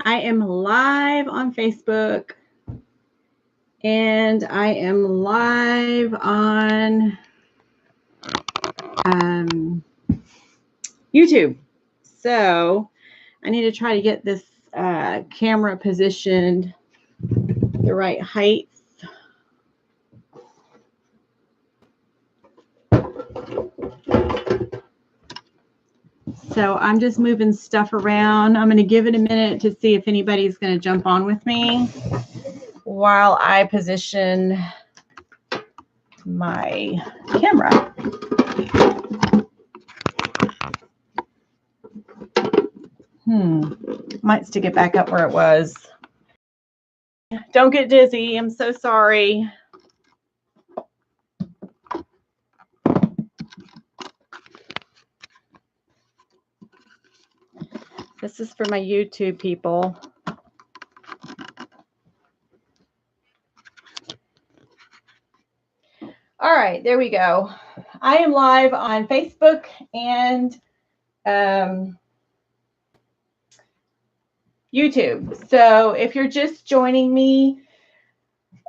I am live on Facebook and I am live on YouTube. So I need to try to get this camera positioned the right height. So I'm just moving stuff around. I'm going to give it a minute to see if anybody's going to jump on with me while I position my camera. Might stick it back up where it was. Don't get dizzy. I'm so sorry. This is for my YouTube people. All right, there we go. I am live on Facebook and YouTube. So if you're just joining me,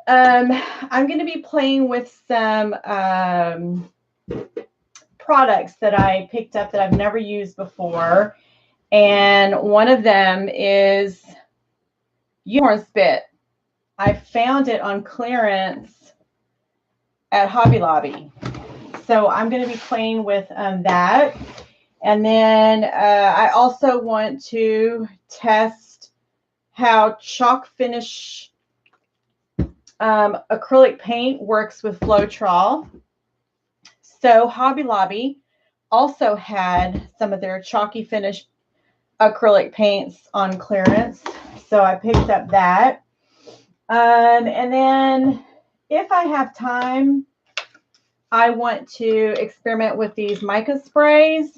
I'm going to be playing with some products that I picked up that I've never used before. And one of them is Unicorn Spit. I found it on clearance at Hobby Lobby. So I'm going to be playing with that. And then I also want to test how chalk finish acrylic paint works with Floetrol. So Hobby Lobby also had some of their chalky finish acrylic paints on clearance. So I picked up that. And then if I have time, I want to experiment with these mica sprays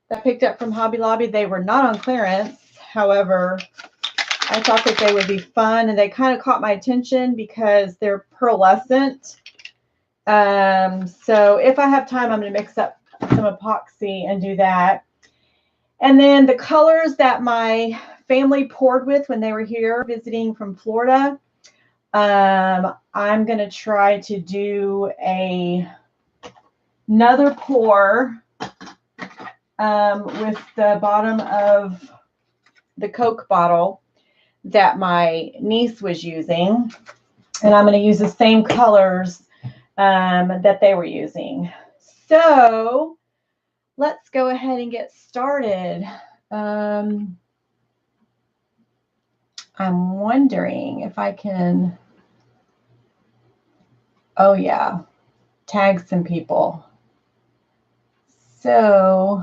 that I picked up from Hobby Lobby. They were not on clearance. However, I thought that they would be fun, and they kind of caught my attention because they're pearlescent. So if I have time, I'm going to mix up some epoxy and do that. And then the colors that my family poured with when they were here visiting from Florida, I'm going to try to do another pour with the bottom of the Coke bottle that my niece was using. And I'm going to use the same colors that they were using. So let's go ahead and get started. I'm wondering if I can, oh yeah, tag some people. So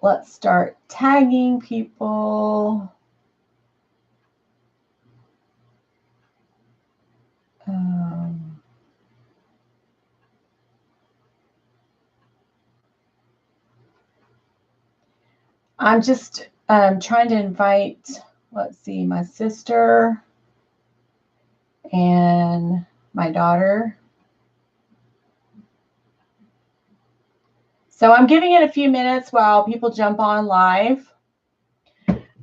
let's start tagging people. I'm just trying to invite, let's see, my sister and my daughter. So I'm giving it a few minutes while people jump on live.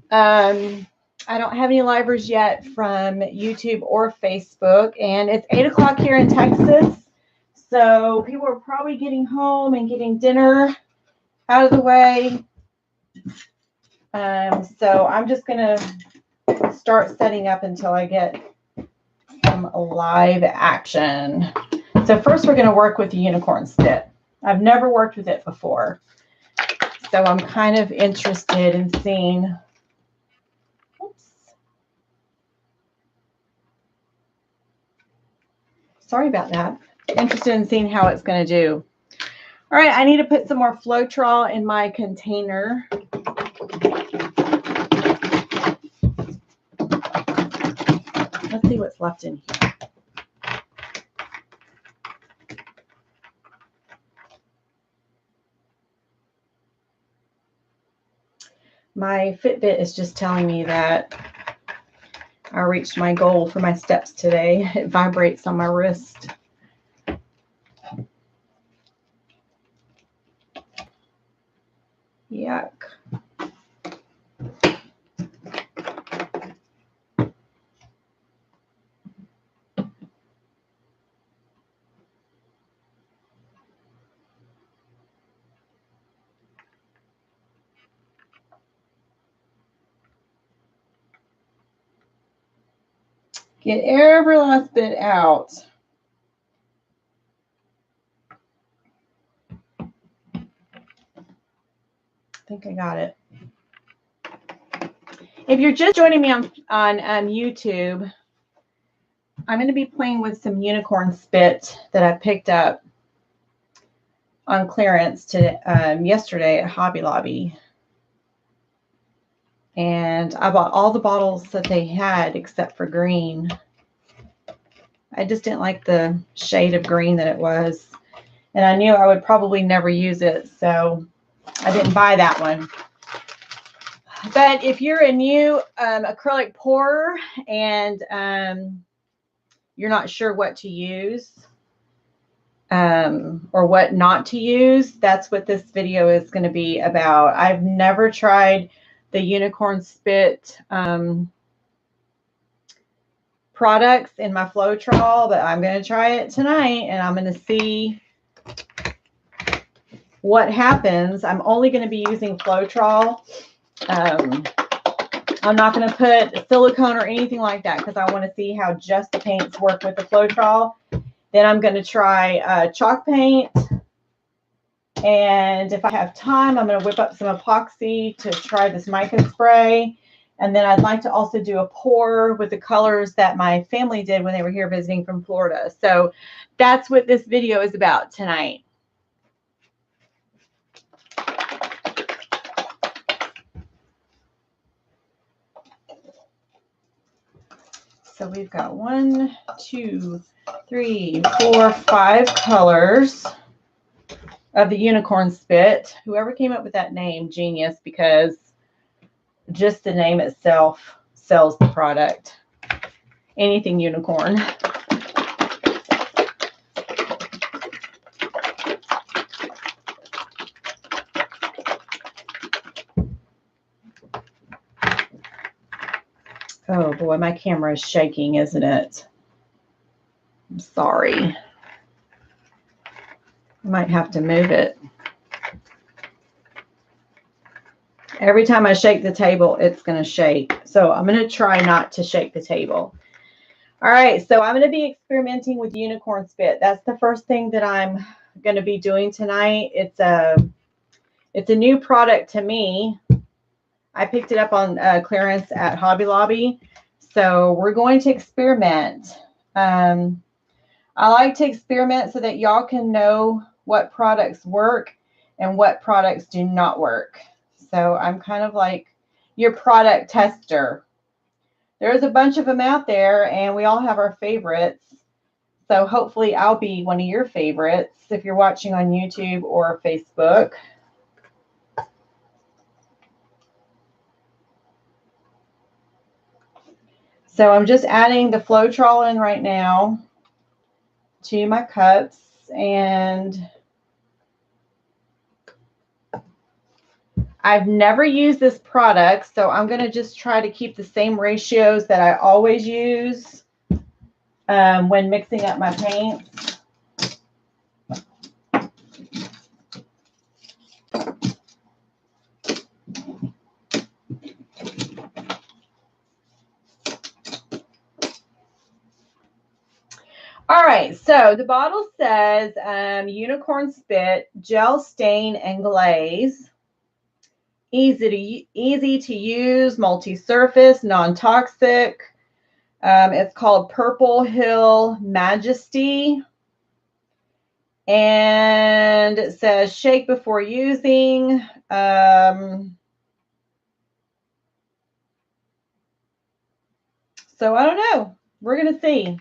I don't have any livers yet from YouTube or Facebook, and it's 8 o'clock here in Texas. So people are probably getting home and getting dinner out of the way. So I'm just going to start setting up until I get some live action. So first we're going to work with the Unicorn Spit. I've never worked with it before. So I'm kind of interested in seeing, sorry about that. Interested in seeing how it's going to do. All right, I need to put some more Floetrol in my container. Let's see what's left in here. My Fitbit is just telling me that I reached my goal for my steps today. It vibrates on my wrist. Yuck. Get every last bit out. I think I got it. If you're just joining me on YouTube, I'm going to be playing with some unicorn spit that I picked up on clearance yesterday at Hobby Lobby. And I bought all the bottles that they had except for green. I just didn't like the shade of green that it was. And I knew I would probably never use it, so I didn't buy that one. But if you're a new acrylic pourer and you're not sure what to use or what not to use, that's what this video is going to be about. I've never tried the unicorn spit products in my Floetrol, but I'm going to try it tonight and I'm going to see what happens. I'm only going to be using Floetrol. I'm not going to put silicone or anything like that because I want to see how just the paints work with the Floetrol. Then I'm going to try chalk paint. And if I have time, I'm going to whip up some epoxy to try this mica spray. And then I'd like to also do a pour with the colors that my family did when they were here visiting from Florida. So that's what this video is about tonight. So we've got 1, 2, 3, 4, 5 colors of the unicorn spit. Whoever came up with that name, genius, because just the name itself sells the product. Anything unicorn. Oh boy, my camera is shaking, isn't it? I'm sorry. I might have to move it. Every time I shake the table, it's going to shake. So I'm going to try not to shake the table. All right, so I'm going to be experimenting with unicorn spit. That's the first thing that I'm going to be doing tonight. It's a new product to me. I picked it up on clearance at Hobby Lobby. So we're going to experiment. I like to experiment so that y'all can know what products work and what products do not work. So I'm kind of like your product tester. There's a bunch of them out there and we all have our favorites. So hopefully I'll be one of your favorites if you're watching on YouTube or Facebook. So I'm just adding the Floetrol in right now to my cups, and I've never used this product, so I'm going to just try to keep the same ratios that I always use when mixing up my paints. All right, so the bottle says unicorn spit, gel stain and glaze. Easy to use, multi-surface, non-toxic. It's called Purple Hill Majesty. And it says shake before using. So I don't know. We're going to see.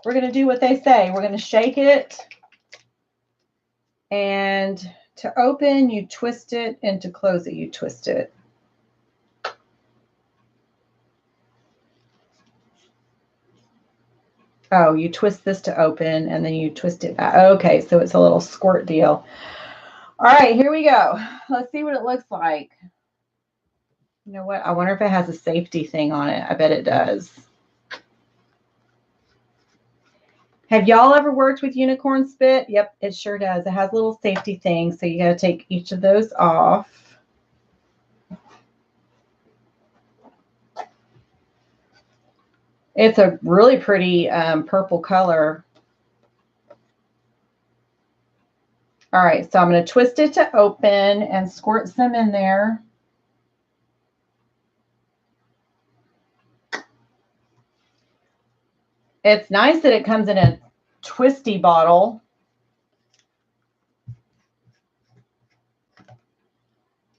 We're going to do what they say. We're going to shake it. And to open, you twist it. And to close it, you twist it. Oh, you twist this to open and then you twist it back. Okay, so it's a little squirt deal. All right, here we go. Let's see what it looks like. You know what? I wonder if it has a safety thing on it. I bet it does. Have y'all ever worked with unicorn spit? Yep, it sure does. It has little safety things, so you got to take each of those off. It's a really pretty purple color. All right, so I'm going to twist it to open and squirt some in there. It's nice that it comes in a twisty bottle.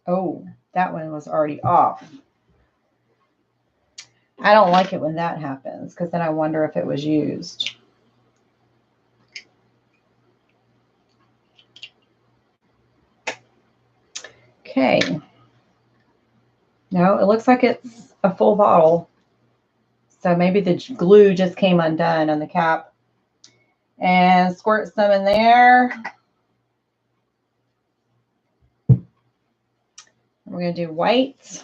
Oh, that one was already off. I don't like it when that happens because then I wonder if it was used. Okay. No, it looks like it's a full bottle. So maybe the glue just came undone on the cap. And squirt some in there. We're going to do white.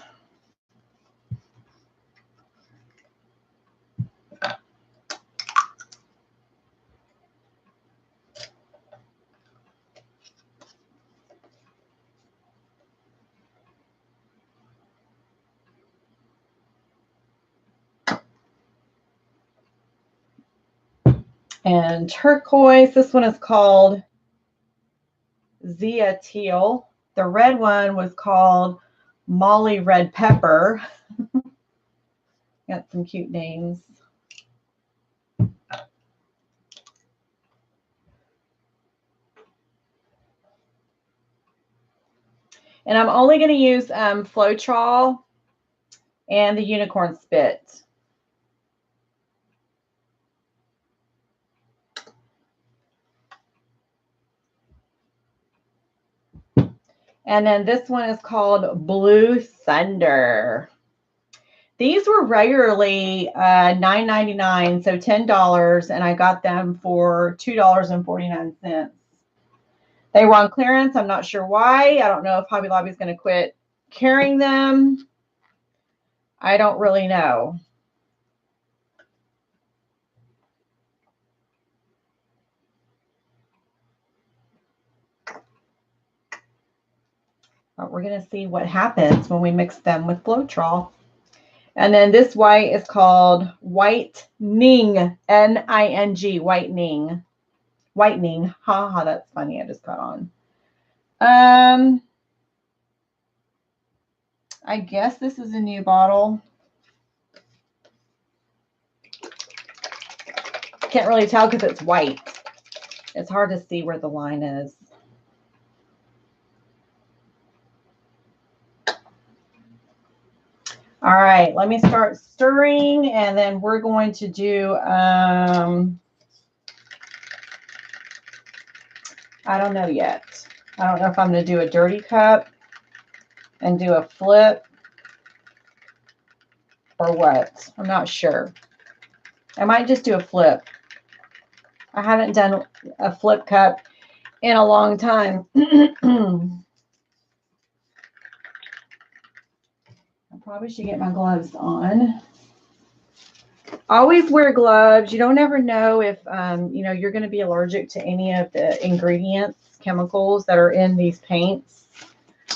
And turquoise. This one is called Zia Teal. The red one was called Molly Red Pepper. Got some cute names. And I'm only going to use Floetrol and the Unicorn Spit. And then this one is called Blue Thunder. These were regularly $9.99, so $10, and I got them for $2.49. They were on clearance. I'm not sure why. I don't know if Hobby Lobby is going to quit carrying them. I don't really know. But we're going to see what happens when we mix them with Floetrol. And then this white is called Whitening, N-I-N-G, Whitening. Whitening. Ha ha, that's funny. I just got on. I guess this is a new bottle. Can't really tell because it's white. It's hard to see where the line is. All right, let me start stirring, and then we're going to do, I don't know yet. I don't know if I'm going to do a dirty cup and do a flip or what. I'm not sure. I might just do a flip. I haven't done a flip cup in a long time. I probably should get my gloves on. Always wear gloves. You don't ever know if, you know, you're going to be allergic to any of the ingredients, chemicals that are in these paints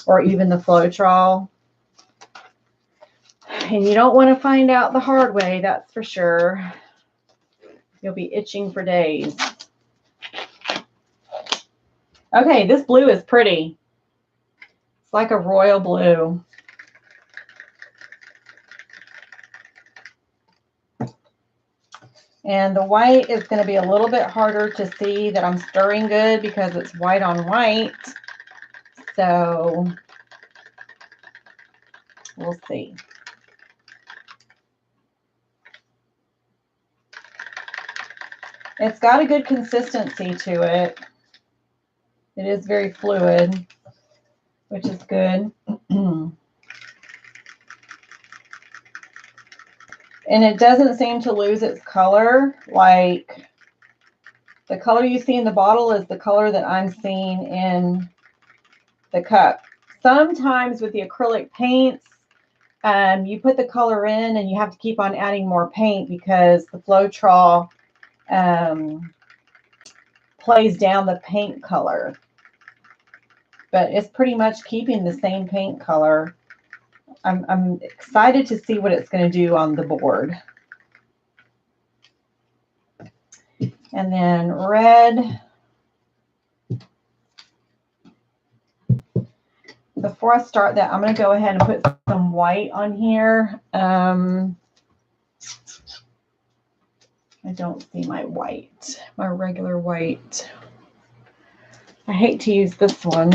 or even the Floetrol. And you don't want to find out the hard way, that's for sure. You'll be itching for days. Okay, this blue is pretty. It's like a royal blue. And the white is going to be a little bit harder to see that I'm stirring good because it's white on white. So we'll see. It's got a good consistency to it. It is very fluid, which is good. And it doesn't seem to lose its color. Like the color you see in the bottle is the color that I'm seeing in the cup. Sometimes with the acrylic paints, you put the color in and you have to keep on adding more paint because the Floetrol plays down the paint color. But it's pretty much keeping the same paint color. I'm excited to see what it's going to do on the board. And then red. Before I start that, I'm going to go ahead and put some white on here. I don't see my white, my regular white. I hate to use this one.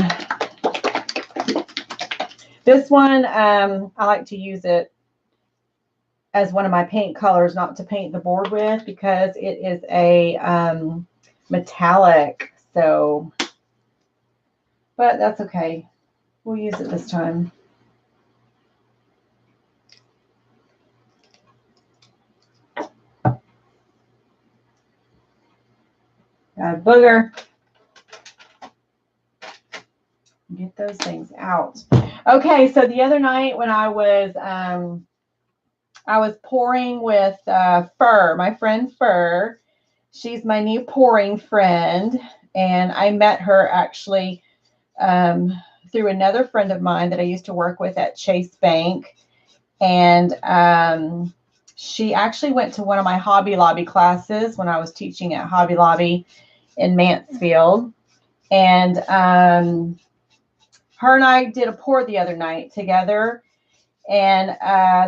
This one, I like to use it as one of my paint colors, not to paint the board with, because it is a metallic. So, but that's okay. We'll use it this time. Got a booger. Get those things out. Okay, so the other night when I was pouring with Fur, my friend Fur. She's my new pouring friend, and I met her actually through another friend of mine that I used to work with at Chase Bank. And she actually went to one of my Hobby Lobby classes when I was teaching at Hobby Lobby in Mansfield. And her and I did a pour the other night together. And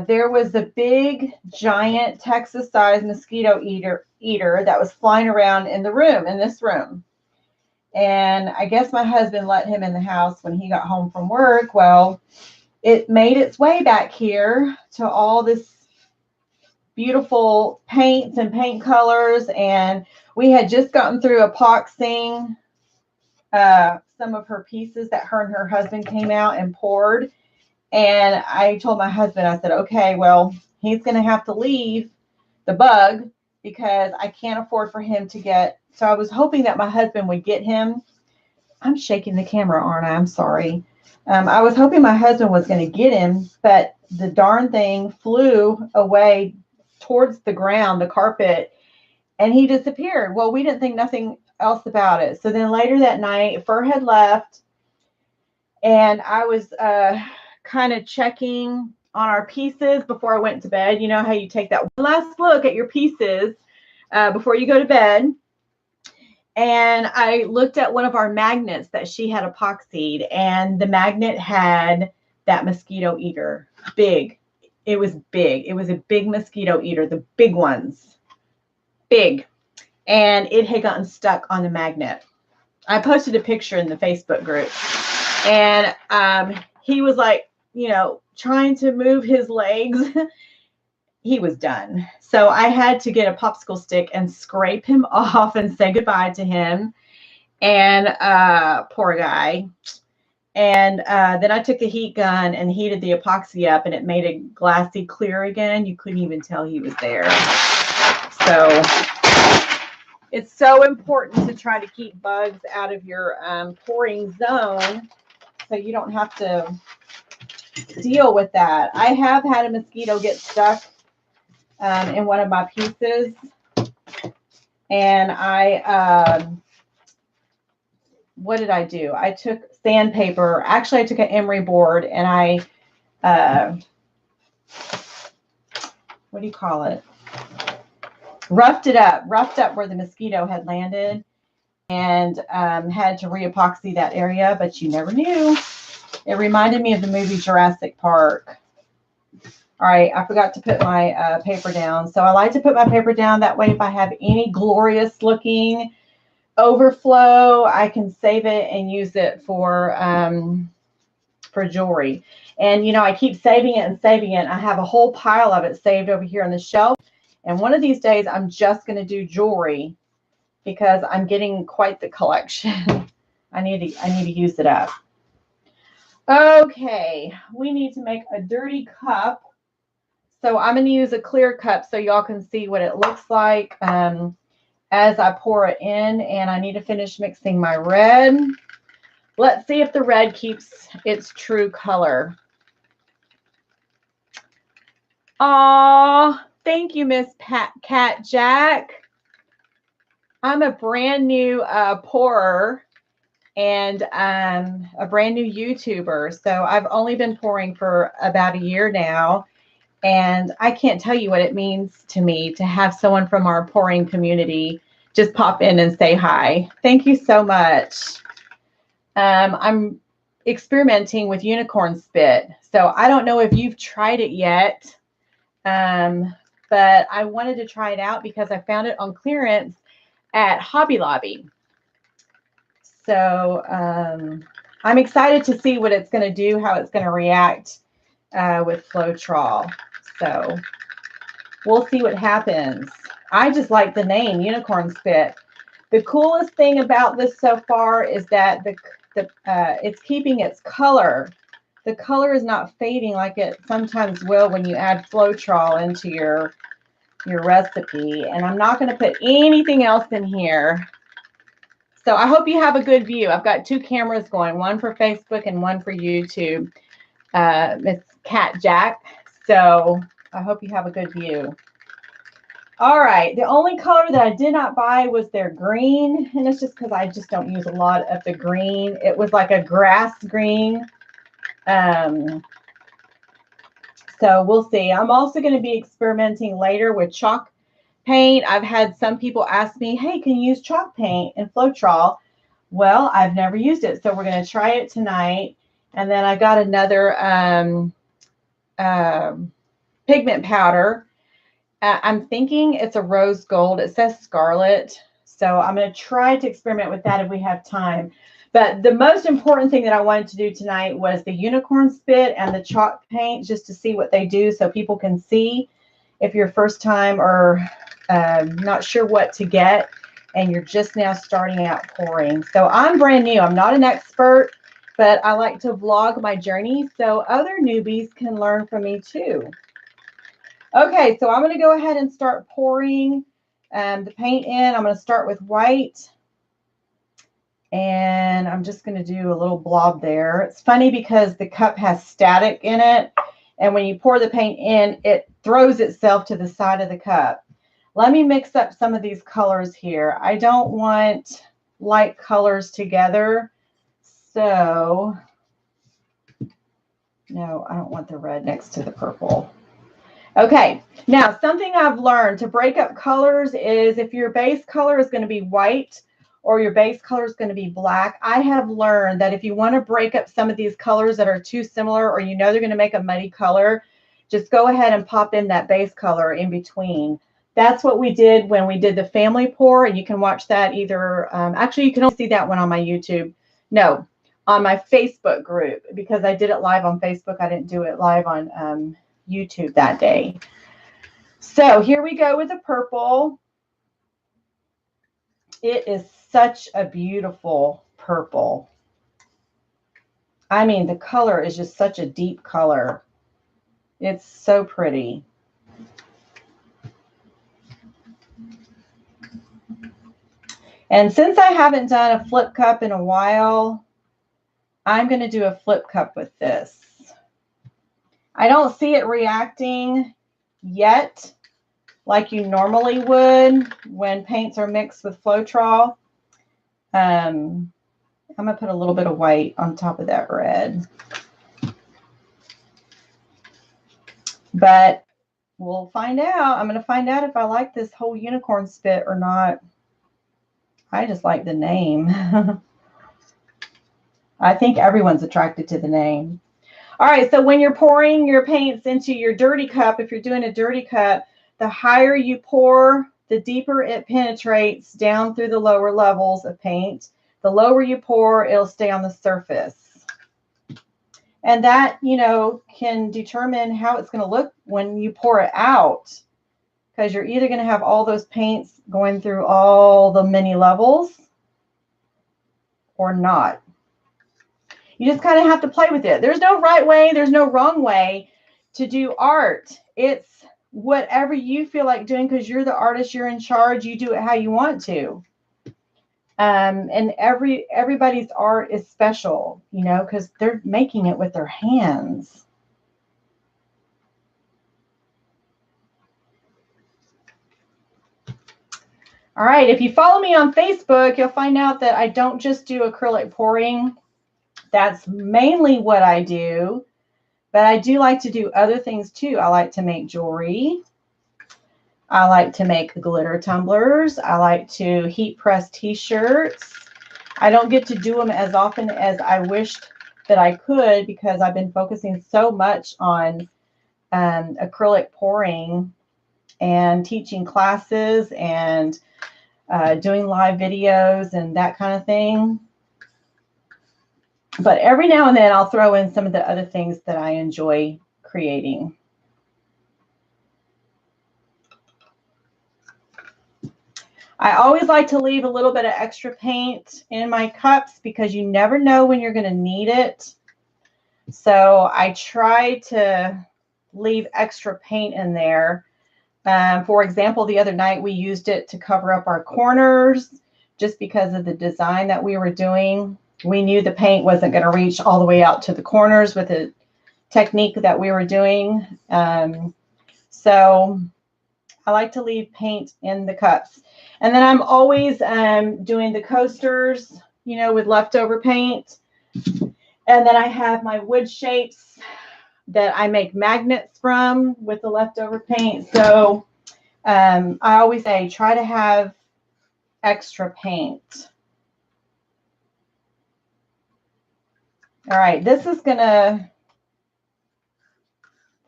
there was a big, giant Texas-sized mosquito eater that was flying around in the room, in this room. And I guess my husband let him in the house when he got home from work. Well, it made its way back here to all this beautiful paints and paint colors. And we had just gotten through epoxying some of her pieces that her and her husband came out and poured. And I told my husband, I said, okay, well, he's going to have to leave the bug because I can't afford for him to get. So I was hoping that my husband would get him. I'm shaking the camera, aren't I? I'm sorry. I was hoping my husband was going to get him, but the darn thing flew away towards the ground, the carpet, and he disappeared. Well, we didn't think nothing else about it. So then later that night, Fur had left, and I was kind of checking on our pieces before I went to bed. You know how you take that one last look at your pieces before you go to bed. And I looked at one of our magnets that she had epoxied, and the magnet had that mosquito eater. Big. It was big. It was a big mosquito eater, the big ones. Big. And it had gotten stuck on the magnet. I posted a picture in the Facebook group. And he was like, you know, trying to move his legs. He was done. So I had to get a popsicle stick and scrape him off and say goodbye to him. And poor guy. And then I took the heat gun and heated the epoxy up, and it made it glassy clear again. You couldn't even tell he was there. So it's so important to try to keep bugs out of your pouring zone so you don't have to deal with that. I have had a mosquito get stuck in one of my pieces, and I what did I do? I took sandpaper. Actually, I took an emery board, and I what do you call it? Roughed up where the mosquito had landed, and had to re-epoxy that area, but you never knew. It reminded me of the movie Jurassic Park. All right, I forgot to put my paper down. So I like to put my paper down. That way, if I have any glorious looking overflow, I can save it and use it for jewelry. And, you know, I keep saving it and saving it. I have a whole pile of it saved over here on the shelf. And one of these days, I'm just going to do jewelry because I'm getting quite the collection. I need to use it up. Okay, we need to make a dirty cup. So I'm going to use a clear cup so y'all can see what it looks like as I pour it in. And I need to finish mixing my red. Let's see if the red keeps its true color. Aw, thank you, Miss Cat Jack. I'm a brand new pourer and a brand new YouTuber. So I've only been pouring for about a year now. And I can't tell you what it means to me to have someone from our pouring community just pop in and say hi. Thank you so much. I'm experimenting with unicorn spit. So I don't know if you've tried it yet, but I wanted to try it out because I found it on clearance at Hobby Lobby. So I'm excited to see what it's going to do, how it's going to react with Floetrol. So we'll see what happens. I just like the name, Unicorn Spit. The coolest thing about this so far is that it's keeping its color. The color is not fading like it sometimes will when you add Floetrol into your recipe. And I'm not going to put anything else in here. So I hope you have a good view. I've got 2 cameras going, one for Facebook and one for YouTube. It's Cat Jack. So I hope you have a good view. All right, the only color that I did not buy was their green, and it's just because I just don't use a lot of the green. It was like a grass green. So we'll see. I'm also going to be experimenting later with chalk paint. I've had some people ask me, hey, can you use chalk paint in Floetrol? Well, I've never used it, so we're going to try it tonight. And then I got another pigment powder. I'm thinking it's a rose gold. It says scarlet. So I'm going to try to experiment with that if we have time. But the most important thing that I wanted to do tonight was the unicorn spit and the chalk paint, just to see what they do so people can see if you're first time or not sure what to get and you're just now starting out pouring. So I'm brand new. I'm not an expert, but I like to vlog my journey so other newbies can learn from me too. Okay, so I'm going to go ahead and start pouring the paint in. I'm going to start with white. And I'm just going to do a little blob there. It's funny because the cup has static in it. And when you pour the paint in, it throws itself to the side of the cup. Let me mix up some of these colors here. I don't want light colors together. So, no, I don't want the red next to the purple. Okay, now something I've learned to break up colors is if your base color is going to be white or your base color is going to be black, I have learned that if you want to break up some of these colors that are too similar or you know they're going to make a muddy color, just go ahead and pop in that base color in between. That's what we did when we did the family pour, and you can watch that either, actually you can only see that one on my YouTube. No, on my Facebook group, because I did it live on Facebook. I didn't do it live on YouTube that day. So here we go with the purple. It is such a beautiful purple. I mean, the color is just such a deep color. It's so pretty. And since I haven't done a flip cup in a while, I'm going to do a flip cup with this. I don't see it reacting yet like you normally would when paints are mixed with Floetrol. I'm going to put a little bit of white on top of that red. But we'll find out. I'm going to find out if I like this whole unicorn spit or not. I just like the name. I think everyone's attracted to the name. All right, so when you're pouring your paints into your dirty cup, if you're doing a dirty cup, the higher you pour, the deeper it penetrates down through the lower levels of paint. The lower you pour, it'll stay on the surface. And that, you know, can determine how it's going to look when you pour it out, because you're either going to have all those paints going through all the many levels or not. You just kind of have to play with it. There's no right way. There's no wrong way to do art. It's whatever you feel like doing, because you're the artist, you're in charge, you do it how you want to. And everybody's art is special, you know, because they're making it with their hands. All right, if you follow me on Facebook, you'll find out that I don't just do acrylic pouring. That's mainly what I do, but I do like to do other things too. I like to make jewelry. I like to make the glitter tumblers. I like to heat press t-shirts. I don't get to do them as often as I wished that I could because I've been focusing so much on acrylic pouring and teaching classes and doing live videos and that kind of thing. But every now and then I'll throw in some of the other things that I enjoy creating. I always like to leave a little bit of extra paint in my cups because you never know when you're going to need it. So I try to leave extra paint in there. For example, the other night we used it to cover up our corners just because of the design that we were doing. We knew the paint wasn't going to reach all the way out to the corners with the technique that we were doing. So I like to leave paint in the cups. And then I'm always doing the coasters, you know, with leftover paint. And then I have my wood shapes that I make magnets from with the leftover paint. So I always say try to have extra paint. All right, this is going to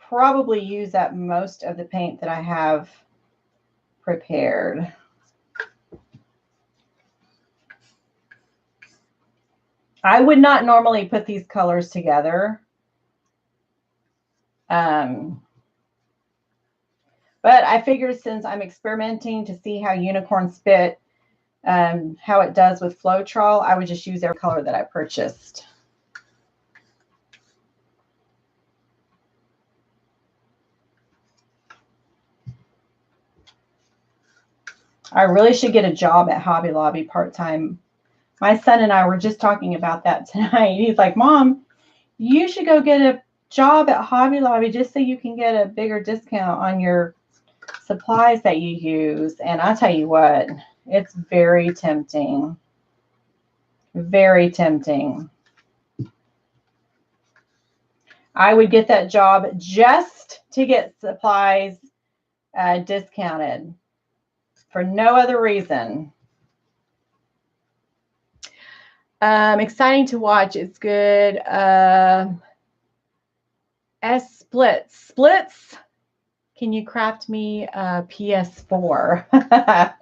probably use up most of the paint that I have prepared. I would not normally put these colors together. But I figured since I'm experimenting to see how Unicorn Spit, how it does with Floetrol, I would just use every color that I purchased. I really should get a job at Hobby Lobby part-time. My son and I were just talking about that tonight. He's like, Mom, you should go get a job at Hobby Lobby just so you can get a bigger discount on your supplies that you use. And I tell you what, it's very tempting. Very tempting. I would get that job just to get supplies discounted for no other reason. Exciting to watch. It's good. Splits. Splits. Can you craft me a PS4?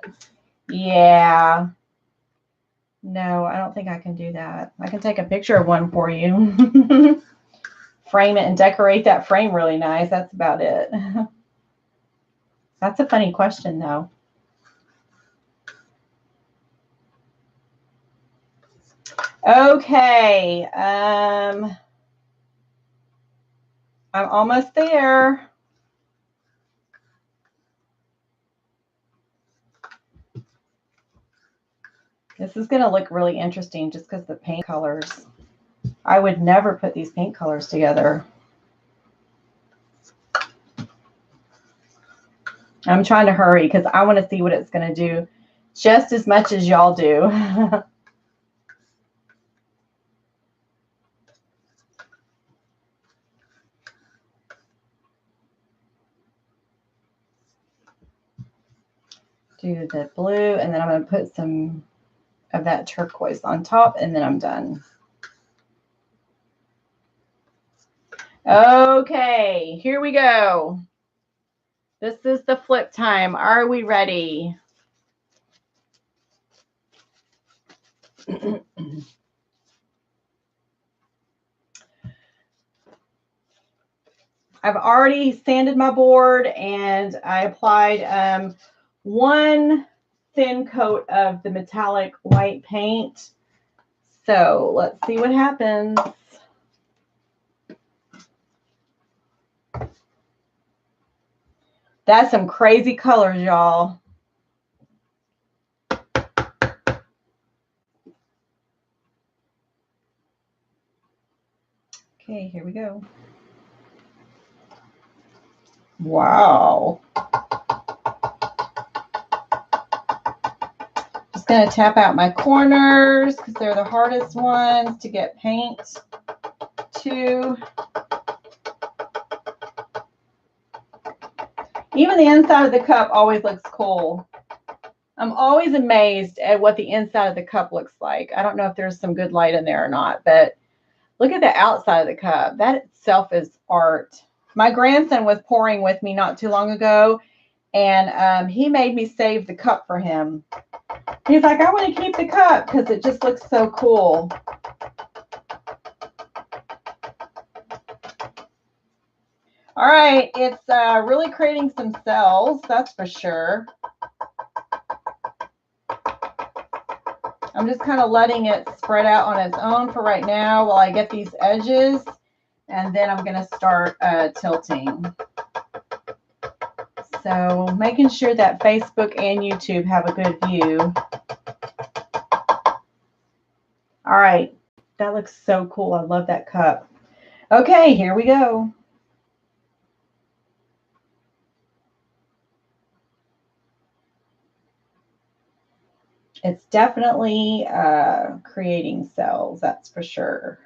Yeah. No, I don't think I can do that. I can take a picture of one for you. Frame it and decorate that frame really nice. That's about it. That's a funny question, though. Okay. I'm almost there. This is going to look really interesting just because the paint colors. I would never put these paint colors together. I'm trying to hurry because I want to see what it's going to do just as much as y'all do. Do the blue, and then I'm going to put some of that turquoise on top, and then I'm done. Okay, here we go. This is the flip time. Are we ready? I've already sanded my board, and I applied one thin coat of the metallic white paint. So let's see what happens. That's some crazy colors, y'all. Okay, here we go. Wow. Just going to tap out my corners because they're the hardest ones to get paint to. Even the inside of the cup always looks cool. I'm always amazed at what the inside of the cup looks like. I don't know if there's some good light in there or not, but look at the outside of the cup. That itself is art. My grandson was pouring with me not too long ago, and he made me save the cup for him. He's like, I want to keep the cup because it just looks so cool. All right, it's really creating some cells, that's for sure. I'm just kind of letting it spread out on its own for right now while I get these edges, and then I'm going to start tilting. So making sure that Facebook and YouTube have a good view. All right, that looks so cool. I love that cup. Okay, here we go. It's definitely creating cells, that's for sure.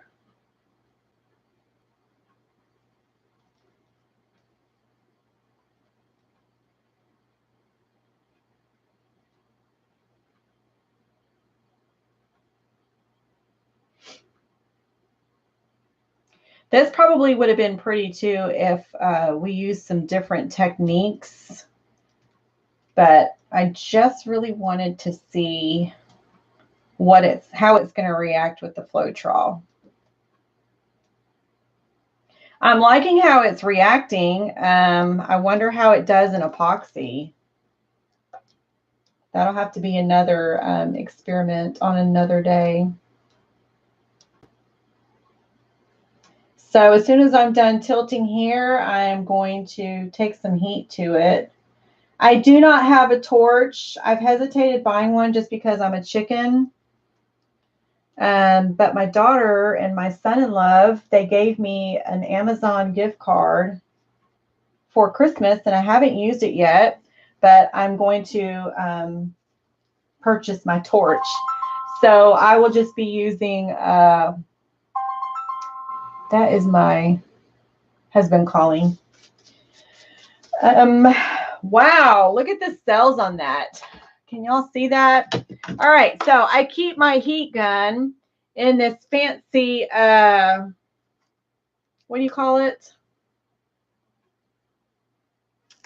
This probably would have been pretty too if we used some different techniques, but I just really wanted to see how it's going to react with the Floetrol. I'm liking how it's reacting. I wonder how it does in epoxy. That'll have to be another experiment on another day. So as soon as I'm done tilting here, I'm going to take some heat to it. I do not have a torch. I've hesitated buying one just because I'm a chicken. But my daughter and my son-in-law, they gave me an Amazon gift card for Christmas, and I haven't used it yet, but I'm going to purchase my torch. So I will just be using, that is my husband calling. Wow, look at the cells on that. Can y'all see that? All right, so I keep my heat gun in this fancy, what do you call it?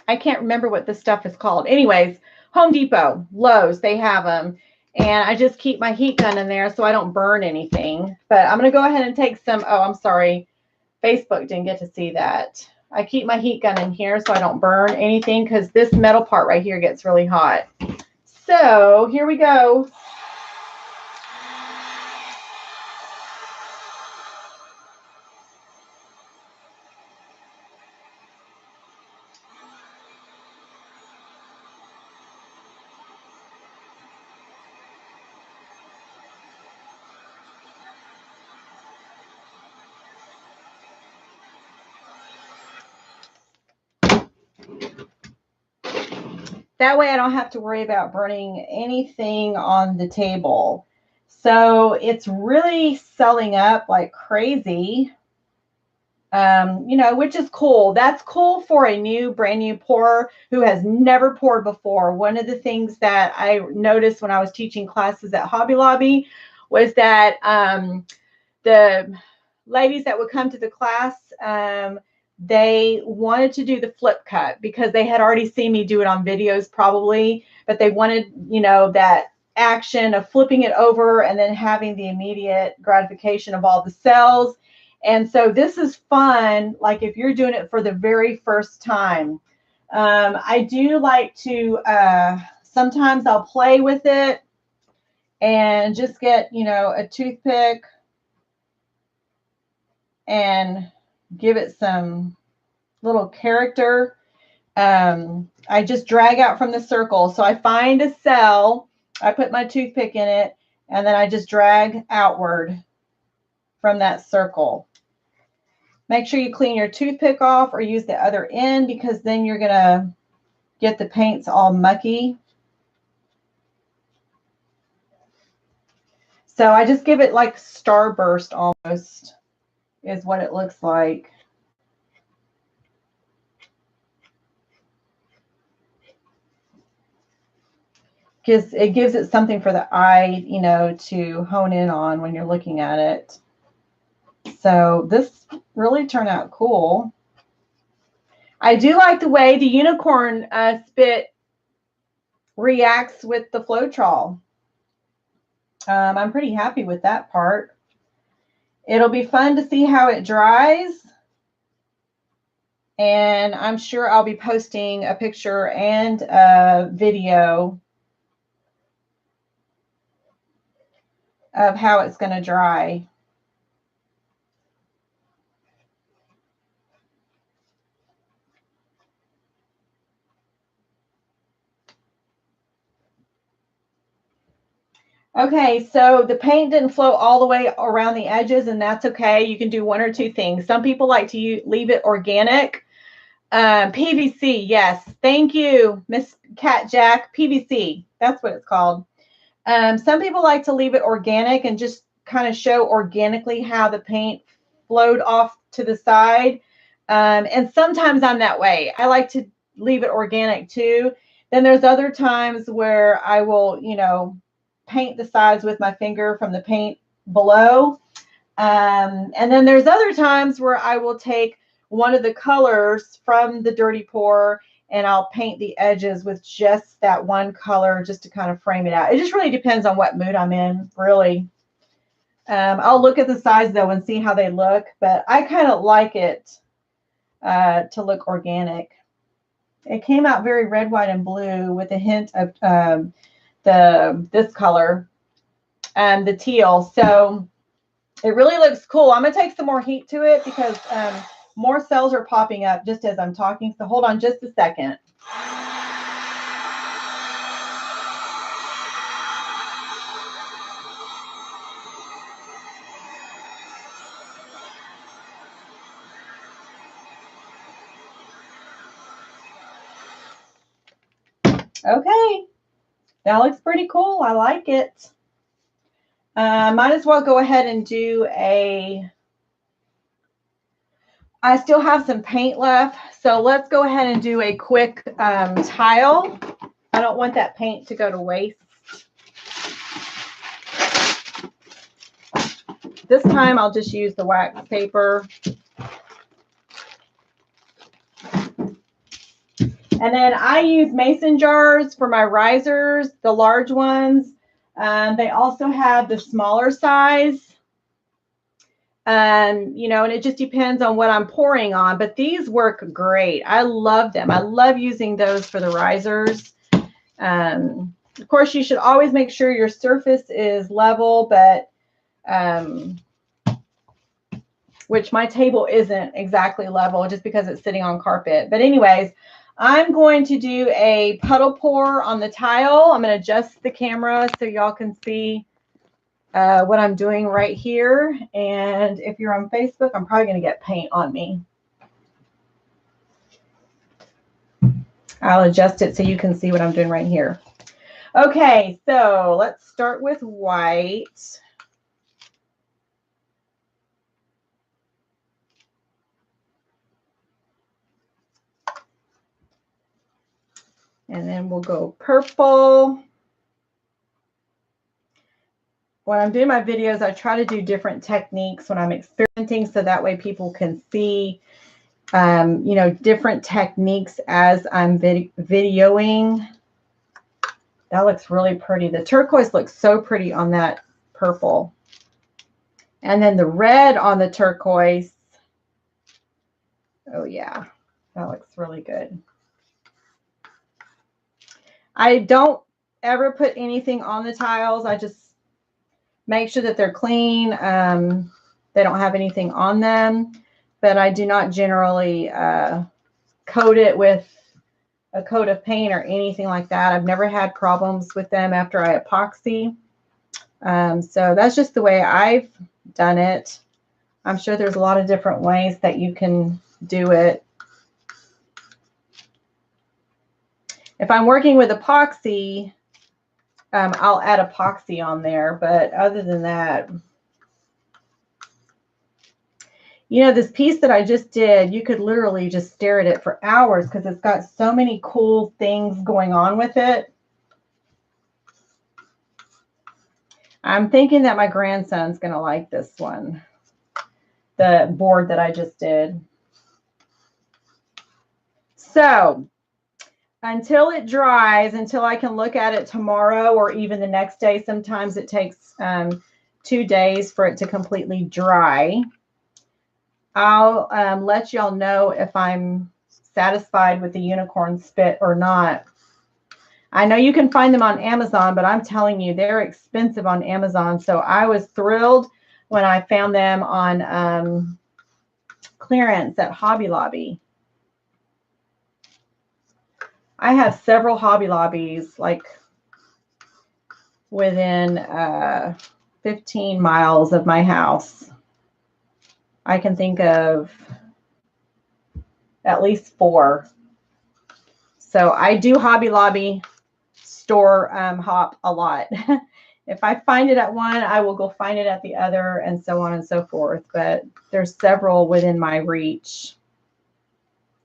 I can't remember what this stuff is called. Anyways, Home Depot, Lowe's, they have them. And I just keep my heat gun in there so I don't burn anything. But I'm going to go ahead and take some, oh, I'm sorry. Facebook didn't get to see that. I keep my heat gun in here so I don't burn anything because this metal part right here gets really hot. So here we go. That way I don't have to worry about burning anything on the table. So it's really selling up like crazy, you know, which is cool. That's cool for a brand new pourer who has never poured before. One of the things that I noticed when I was teaching classes at Hobby Lobby was that the ladies that would come to the class, they wanted to do the flip cut because they had already seen me do it on videos probably, but they wanted, you know, that action of flipping it over and then having the immediate gratification of all the cells. And so this is fun, like if you're doing it for the very first time. I do like to, sometimes I'll play with it and just get, you know, a toothpick and give it some little character. I just drag out from the circle. So I find a cell, I put my toothpick in it, and then I just drag outward from that circle. Make sure you clean your toothpick off or use the other end because then you're going to get the paints all mucky. So I just give it like starburst almost is what it looks like. it gives it something for the eye, you know, to hone in on when you're looking at it. So this really turned out cool. I do like the way the unicorn spit reacts with the Floetrol. I'm pretty happy with that part. It'll be fun to see how it dries. And I'm sure I'll be posting a picture and a video of how it's going to dry. Okay, so the paint didn't flow all the way around the edges, and that's okay. You can do one or two things. Some people like to leave it organic. PVC, yes. Thank you, Miss Cat Jack. PVC, that's what it's called. Some people like to leave it organic and just kind of show organically how the paint flowed off to the side. And sometimes I'm that way. I like to leave it organic too. Then there's other times where I will, you know, paint the sides with my finger from the paint below. And then there's other times where I will take one of the colors from the Dirty Pour and I'll paint the edges with just that one color just to kind of frame it out. It just really depends on what mood I'm in, really. I'll look at the sides though and see how they look, but I kind of like it to look organic. It came out very red, white, and blue with a hint of this color and the teal. So it really looks cool. I'm going to take some more heat to it because more cells are popping up just as I'm talking. So hold on just a second. Okay, that looks pretty cool. I like it. Might as well go ahead and do I still have some paint left, so let's go ahead and do a quick tile. I don't want that paint to go to waste. This time I'll just use the wax paper. And then I use mason jars for my risers, the large ones. They also have the smaller size. You know, and it just depends on what I'm pouring on, but these work great. I love them. I love using those for the risers. Of course, you should always make sure your surface is level, but which my table isn't exactly level just because it's sitting on carpet. But anyways, I'm going to do a puddle pour on the tile. I'm going to adjust the camera so y'all can see what I'm doing right here. And if you're on Facebook, I'm probably going to get paint on me. I'll adjust it so you can see what I'm doing right here. Okay, so let's start with white. And then we'll go purple. When I'm doing my videos, I try to do different techniques when I'm experimenting so that way people can see, you know, different techniques as I'm videoing. That looks really pretty. The turquoise looks so pretty on that purple. And then the red on the turquoise. Oh, yeah, that looks really good. I don't ever put anything on the tiles. I just make sure that they're clean. They don't have anything on them, but I do not generally coat it with a coat of paint or anything like that. I've never had problems with them after I epoxy. So that's just the way I've done it. I'm sure there's a lot of different ways that you can do it. If I'm working with epoxy, I'll add epoxy on there, but other than that, you know, this piece that I just did, you could literally just stare at it for hours because it's got so many cool things going on with it. I'm thinking that my grandson's going to like this one, the board that I just did. So until it dries, until I can look at it tomorrow or even the next day, sometimes it takes 2 days for it to completely dry. I'll let y'all know if I'm satisfied with the unicorn spit or not. I know you can find them on Amazon, but I'm telling you, they're expensive on Amazon. So I was thrilled when I found them on clearance at Hobby Lobby. I have several Hobby Lobbies like within 15 miles of my house. I can think of at least 4. So I do Hobby Lobby store hop a lot. If I find it at one, I will go find it at the other, and so on and so forth. But there's several within my reach,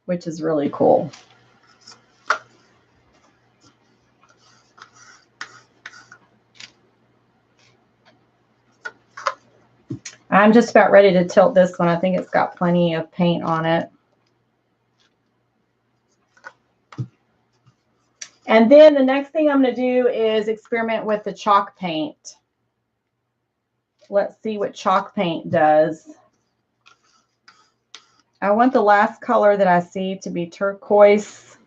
which is really cool. I'm just about ready to tilt this one. I think it's got plenty of paint on it. And then the next thing I'm going to do is experiment with the chalk paint. Let's see what chalk paint does. I want the last color that I see to be turquoise,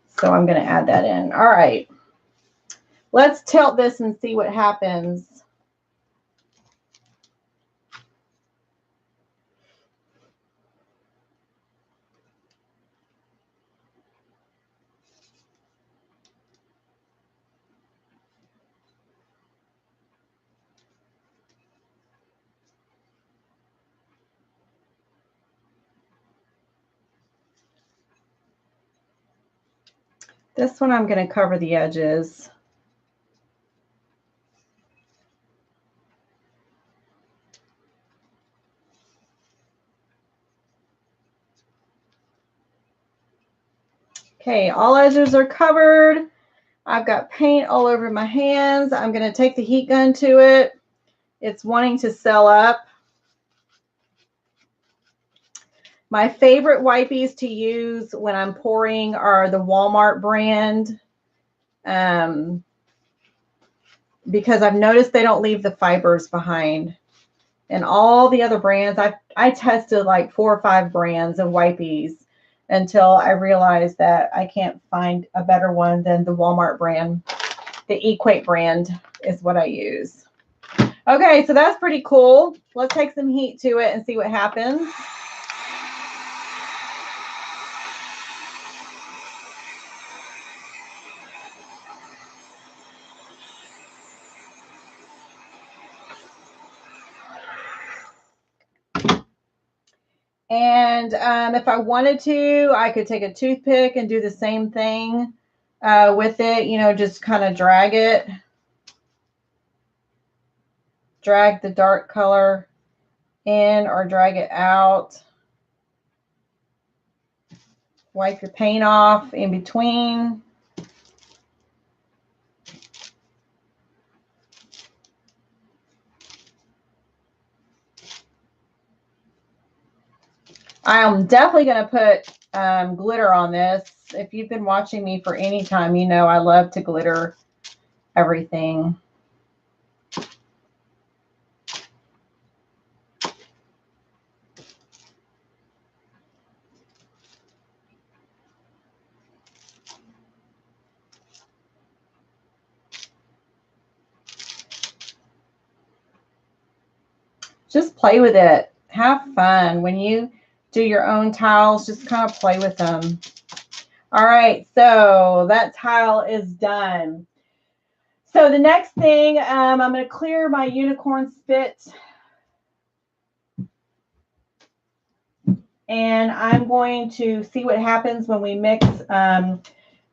so I'm going to add that in. All right. Let's tilt this and see what happens. This one I'm going to cover the edges. Okay, all edges are covered. I've got paint all over my hands. I'm going to take the heat gun to it. It's wanting to seal up. My favorite wipies to use when I'm pouring are the Walmart brand, because I've noticed they don't leave the fibers behind. And all the other brands, I tested like 4 or 5 brands of wipies until I realized that I can't find a better one than the Walmart brand. The Equate brand is what I use. Okay, so that's pretty cool. Let's take some heat to it and see what happens. And if I wanted to, I could take a toothpick and do the same thing with it, you know, just kind of drag it. Drag the dark color in or drag it out. Wipe your paint off in between. I'm definitely going to put glitter on this. If you've been watching me for any time, you know I love to glitter everything. Just play with it. Have fun. When you do your own tiles, just kind of play with them. All right, so that tile is done. So the next thing, I'm going to clear my unicorn spit. And I'm going to see what happens when we mix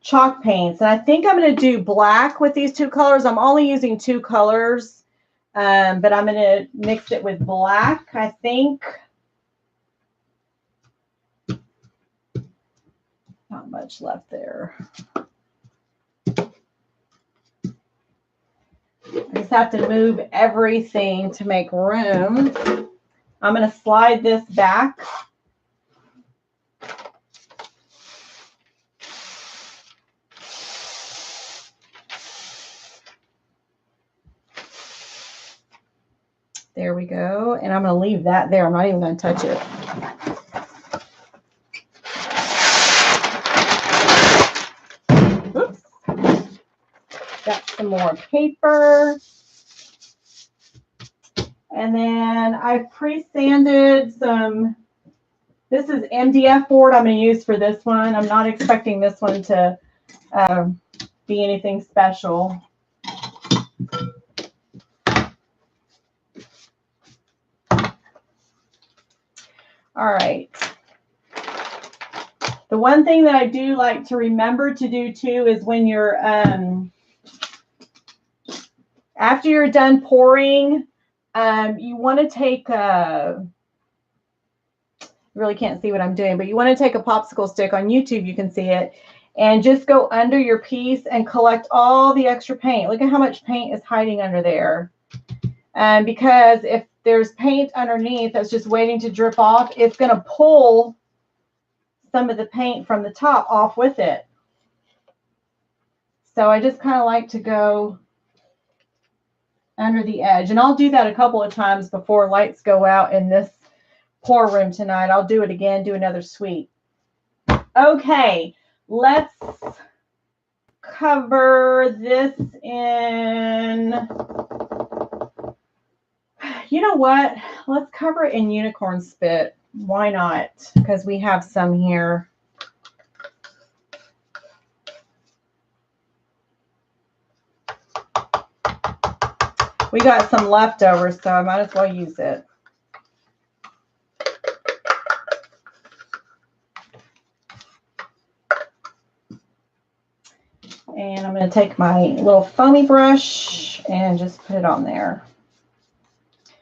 chalk paints. And I think I'm going to do black with these 2 colors. I'm only using 2 colors, but I'm going to mix it with black, I think. Not much left there. I just have to move everything to make room. I'm going to slide this back. There we go. And I'm going to leave that there. I'm not even going to touch it. Oops. Got some more paper. And then I've pre-sanded some, this is MDF board I'm going to use for this one. I'm not expecting this one to be anything special. All right. The one thing that I do like to remember to do too is when you're, after you're done pouring, you want to take a, you really can't see what I'm doing, but you want to take a popsicle stick. On YouTube, you can see it, and just go under your piece and collect all the extra paint. Look at how much paint is hiding under there. Because if there's paint underneath that's just waiting to drip off, it's going to pull some of the paint from the top off with it. So I just kind of like to go under the edge. And I'll do that a couple of times before lights go out in this pour room tonight. I'll do it again, do another sweep. Okay, let's cover this in, you know what? Let's cover it in unicorn spit. Why not? Because we have some here. We got some leftovers, so I might as well use it. And I'm going to take my little foamy brush and just put it on there.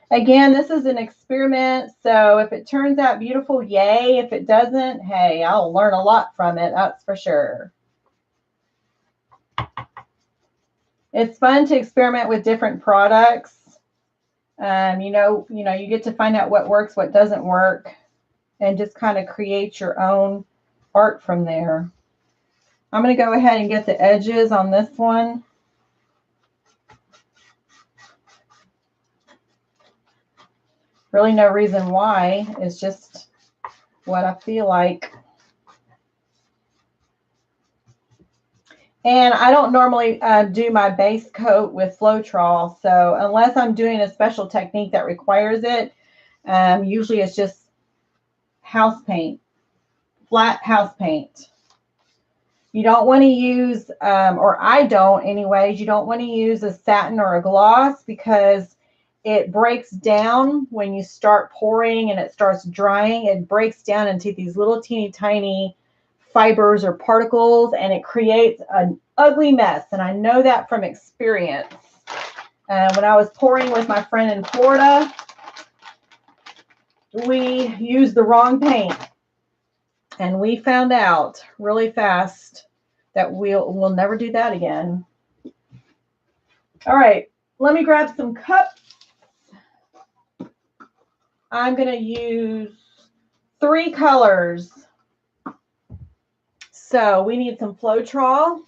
Again, this is an experiment, so if it turns out beautiful, yay. If it doesn't, hey, I'll learn a lot from it, that's for sure. It's fun to experiment with different products. You know, you get to find out what works, what doesn't work, and just kind of create your own art from there. I'm going to go ahead and get the edges on this one. Really no reason why. It's just what I feel like. And I don't normally do my base coat with Floetrol, so unless I'm doing a special technique that requires it, usually it's just house paint, flat house paint. You don't want to use, or I don't anyways, you don't want to use a satin or a gloss because it breaks down when you start pouring and it starts drying. It breaks down into these little teeny tiny fibers or particles, and it creates an ugly mess. And I know that from experience. When I was pouring with my friend in Florida, we used the wrong paint, and we found out really fast that we'll never do that again. All right, let me grab some cups. I'm going to use 3 colors. So we need some Floetrol.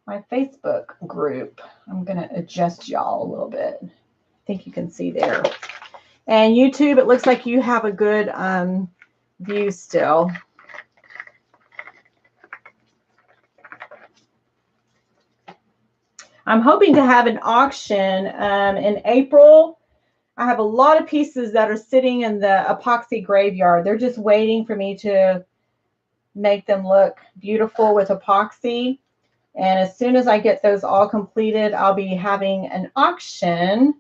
My Facebook group, I'm going to adjust y'all a little bit. I think you can see there. And YouTube, it looks like you have a good view still. I'm hoping to have an auction in April. I have a lot of pieces that are sitting in the epoxy graveyard. They're just waiting for me to make them look beautiful with epoxy. And as soon as I get those all completed, I'll be having an auction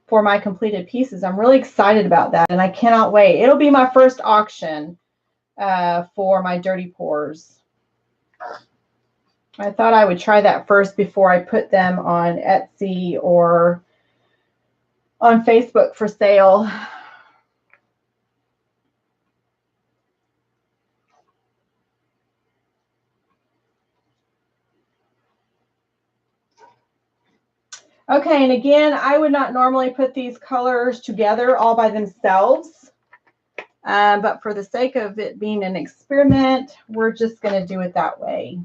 for my completed pieces. I'm really excited about that, and I cannot wait. It'll be my first auction for my dirty pours. I thought I would try that first before I put them on Etsy or on Facebook for sale. Okay, and again, I would not normally put these colors together all by themselves, but for the sake of it being an experiment, we're just going to do it that way.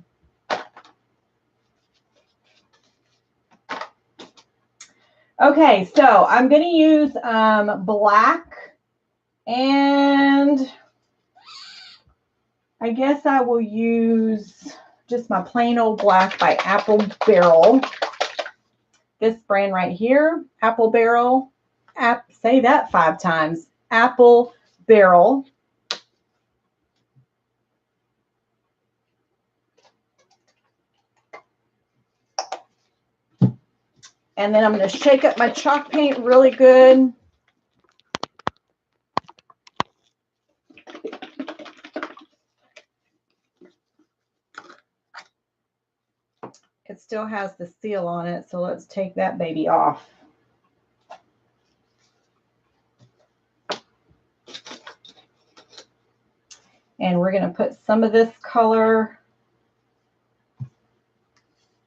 Okay, so I'm going to use black, and I guess I will use just my plain old black by Apple Barrel. This brand right here, Apple Barrel. Say that 5 times. Apple Barrel. And then I'm going to shake up my chalk paint really good. It still has the seal on it, so let's take that baby off. And we're going to put some of this color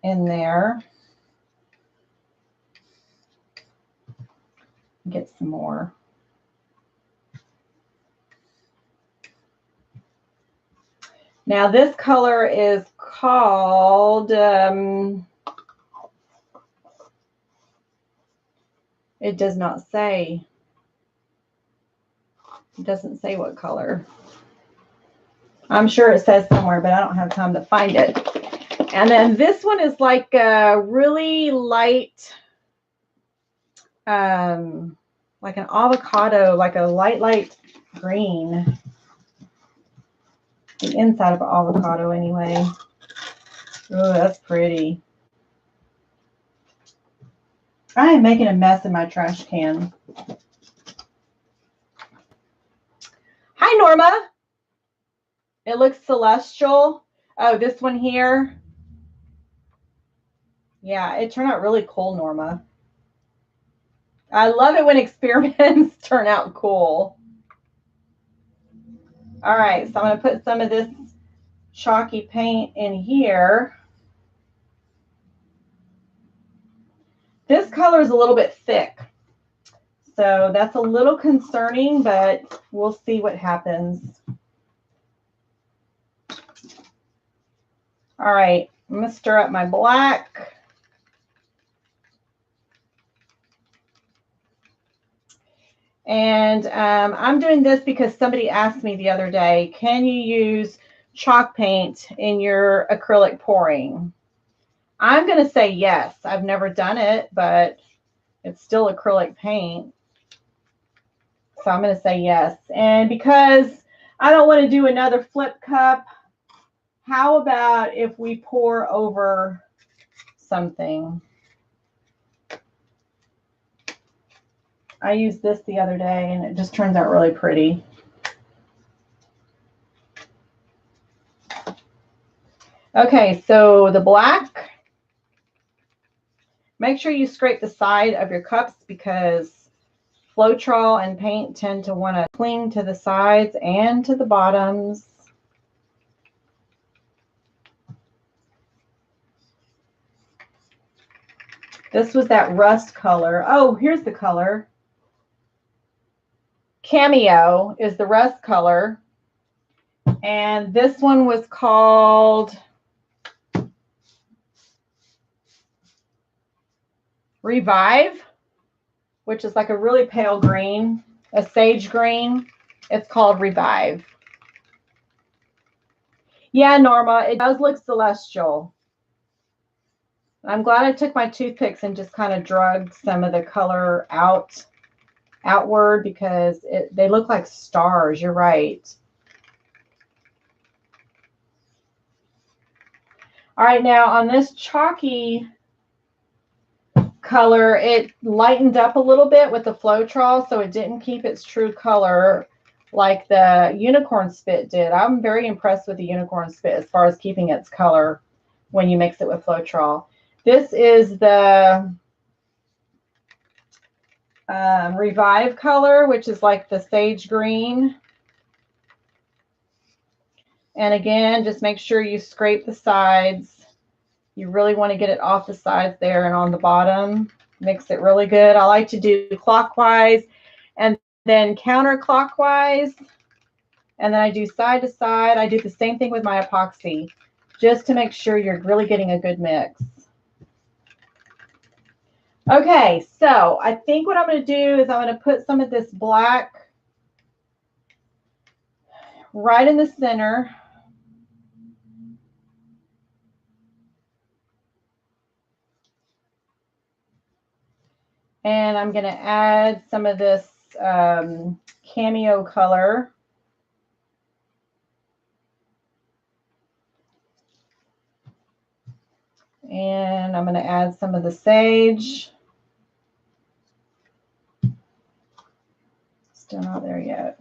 in there. Get some more. Now this color is called, it does not say. It doesn't say what color. I'm sure it says somewhere, but I don't have time to find it. And then this one is like a really light, like an avocado, like a light green. The inside of an avocado anyway. Oh, that's pretty. I am making a mess in my trash can. Hi, Norma. It looks celestial. Oh, this one here. Yeah, it turned out really cool, Norma. I love it when experiments turn out cool. All right, so I'm going to put some of this chalky paint in here. This color is a little bit thick, so that's a little concerning, but we'll see what happens. All right, I'm going to stir up my black. And I'm doing this because somebody asked me the other day, can you use chalk paint in your acrylic pouring? I'm going to say yes. I've never done it, but it's still acrylic paint. So I'm going to say yes. And because I don't want to do another flip cup, how about if we pour over something? I used this the other day and it just turns out really pretty. Okay, so the black, make sure you scrape the side of your cups because Floetrol and paint tend to want to cling to the sides and to the bottoms. This was that rust color. Oh, here's the color. Cameo is the rust color. And this one was called Revive, which is like a really pale green, a sage green. It's called Revive. Yeah, Norma, it does look celestial. I'm glad I took my toothpicks and just kind of drug some of the color outward because they look like stars. You're right. All right, now on this chalky color, it lightened up a little bit with the Floetrol, so it didn't keep its true color like the Unicorn Spit did. I'm very impressed with the Unicorn Spit as far as keeping its color when you mix it with Floetrol. This is the Revive color, which is like the sage green. And again, just make sure you scrape the sides. You really want to get it off the sides there and on the bottom. Mix it really good. I like to do clockwise and then counterclockwise. And then I do side to side. I do the same thing with my epoxy, just to make sure you're really getting a good mix. Okay, so I think what I'm going to do is I'm going to put some of this black right in the center. And I'm going to add some of this cameo color. And I'm going to add some of the sage. Still not there yet.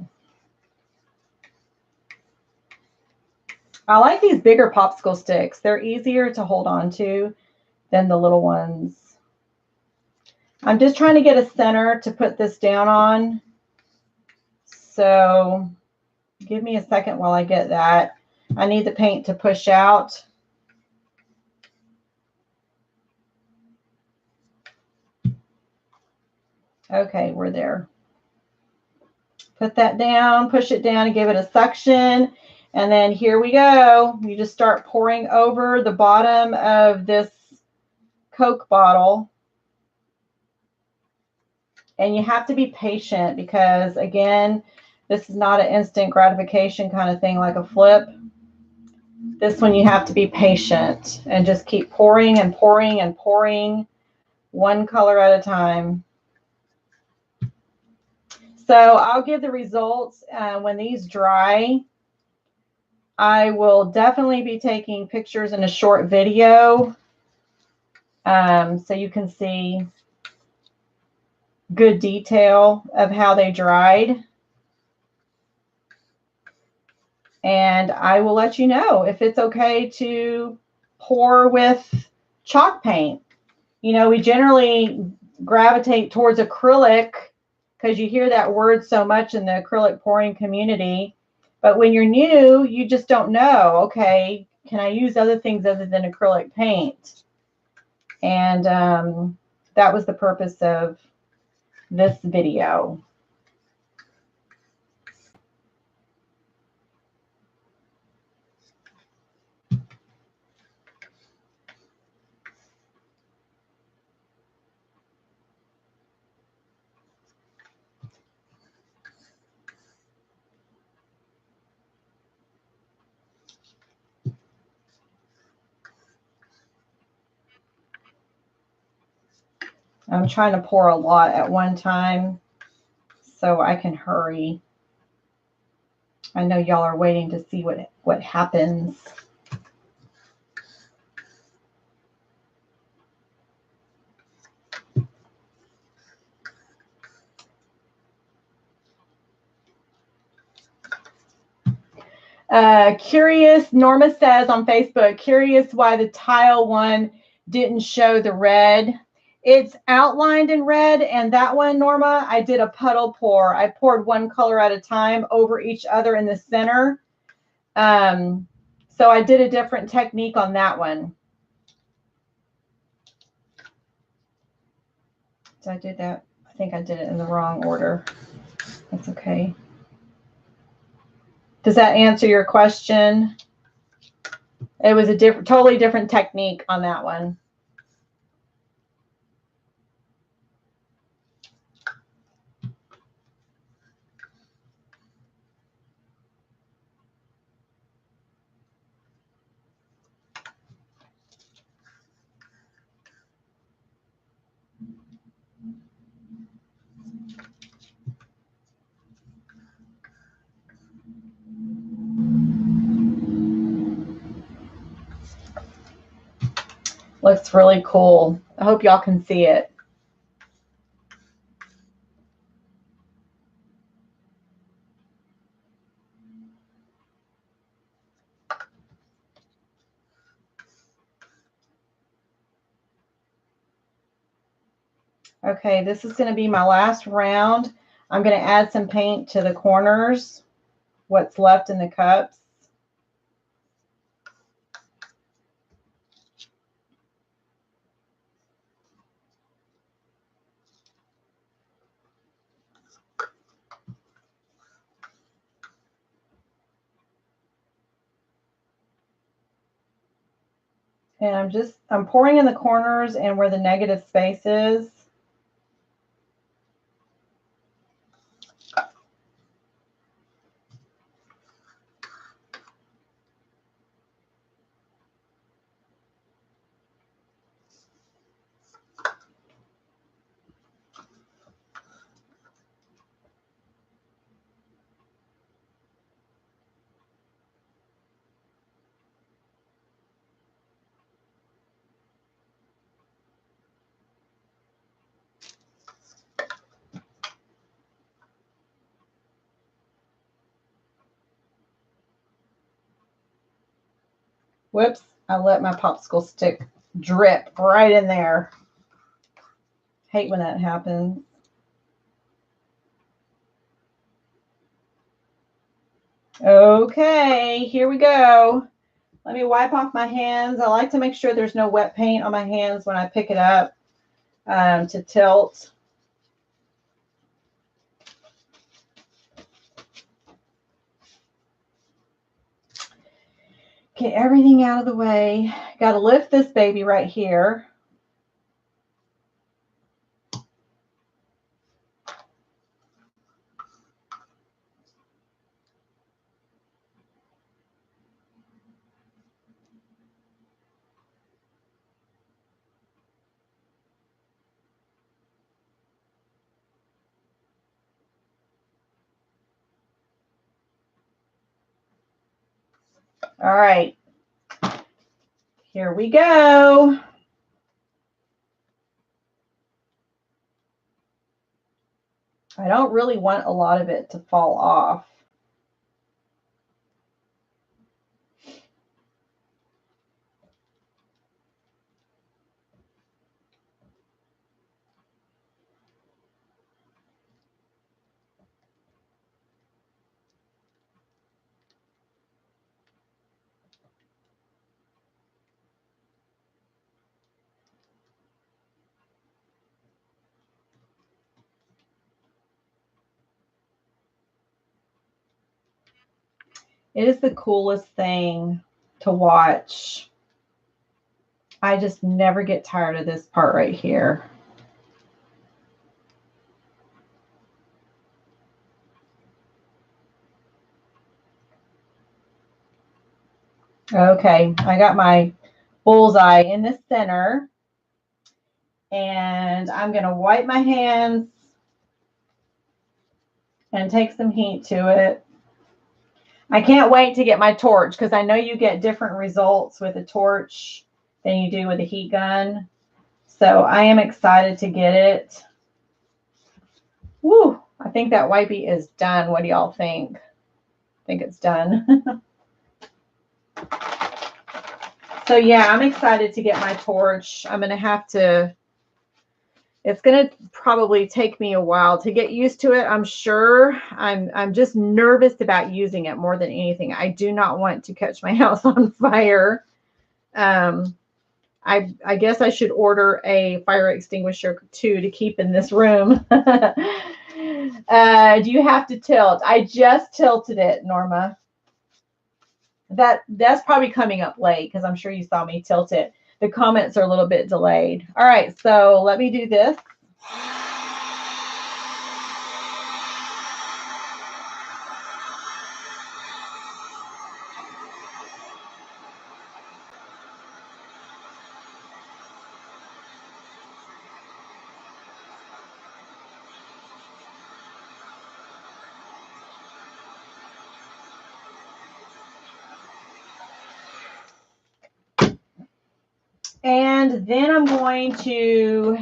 I like these bigger popsicle sticks. They're easier to hold on to than the little ones. I'm just trying to get a center to put this down on. So give me a second while I get that. I need the paint to push out. Okay, we're there. Put that down, push it down, and give it a suction. And then here we go. You just start pouring over the bottom of this Coke bottle. And you have to be patient because, again, this is not an instant gratification kind of thing like a flip. This one you have to be patient and just keep pouring and pouring and pouring, one color at a time. So I'll give the results when these dry. I will definitely be taking pictures in a short video so you can see good detail of how they dried. And I will let you know if it's okay to pour with chalk paint. You know, we generally gravitate towards acrylic because you hear that word so much in the acrylic pouring community. But when you're new, you just don't know, okay, can I use other things other than acrylic paint? And that was the purpose of this video. I'm trying to pour a lot at one time so I can hurry. I know y'all are waiting to see what happens. Curious, Norma says on Facebook, curious why the tile one didn't show the red. It's outlined in red, and that one, Norma, I did a puddle pour. I poured one color at a time over each other in the center. So I did a different technique on that one. Did I do that? I think I did it in the wrong order. That's okay. Does that answer your question? It was a totally different technique on that one. Looks really cool. I hope y'all can see it. Okay, this is going to be my last round. I'm going to add some paint to the corners, what's left in the cups. And I'm pouring in the corners and where the negative space is. Whoops, I let my popsicle stick drip right in there. Hate when that happens. Okay, here we go. Let me wipe off my hands. I like to make sure there's no wet paint on my hands when I pick it up to tilt. Get everything out of the way. Got to lift this baby right here. All right, here we go. I don't really want a lot of it to fall off. It is the coolest thing to watch. I just never get tired of this part right here. Okay, I got my bullseye in the center. And I'm going to wipe my hands and take some heat to it. I can't wait to get my torch because I know you get different results with a torch than you do with a heat gun. So I am excited to get it. Woo! I think that wipey is done. What do y'all think? I think it's done. So yeah, I'm excited to get my torch. I'm going to have to, it's going to probably take me a while to get used to it. I'm sure. I'm just nervous about using it more than anything. I do not want to catch my house on fire. I guess I should order a fire extinguisher too to keep in this room. Do you have to tilt? I just tilted it, Norma. That's probably coming up late because I'm sure you saw me tilt it. The comments are a little bit delayed. All right, so let me do this. And then I'm going to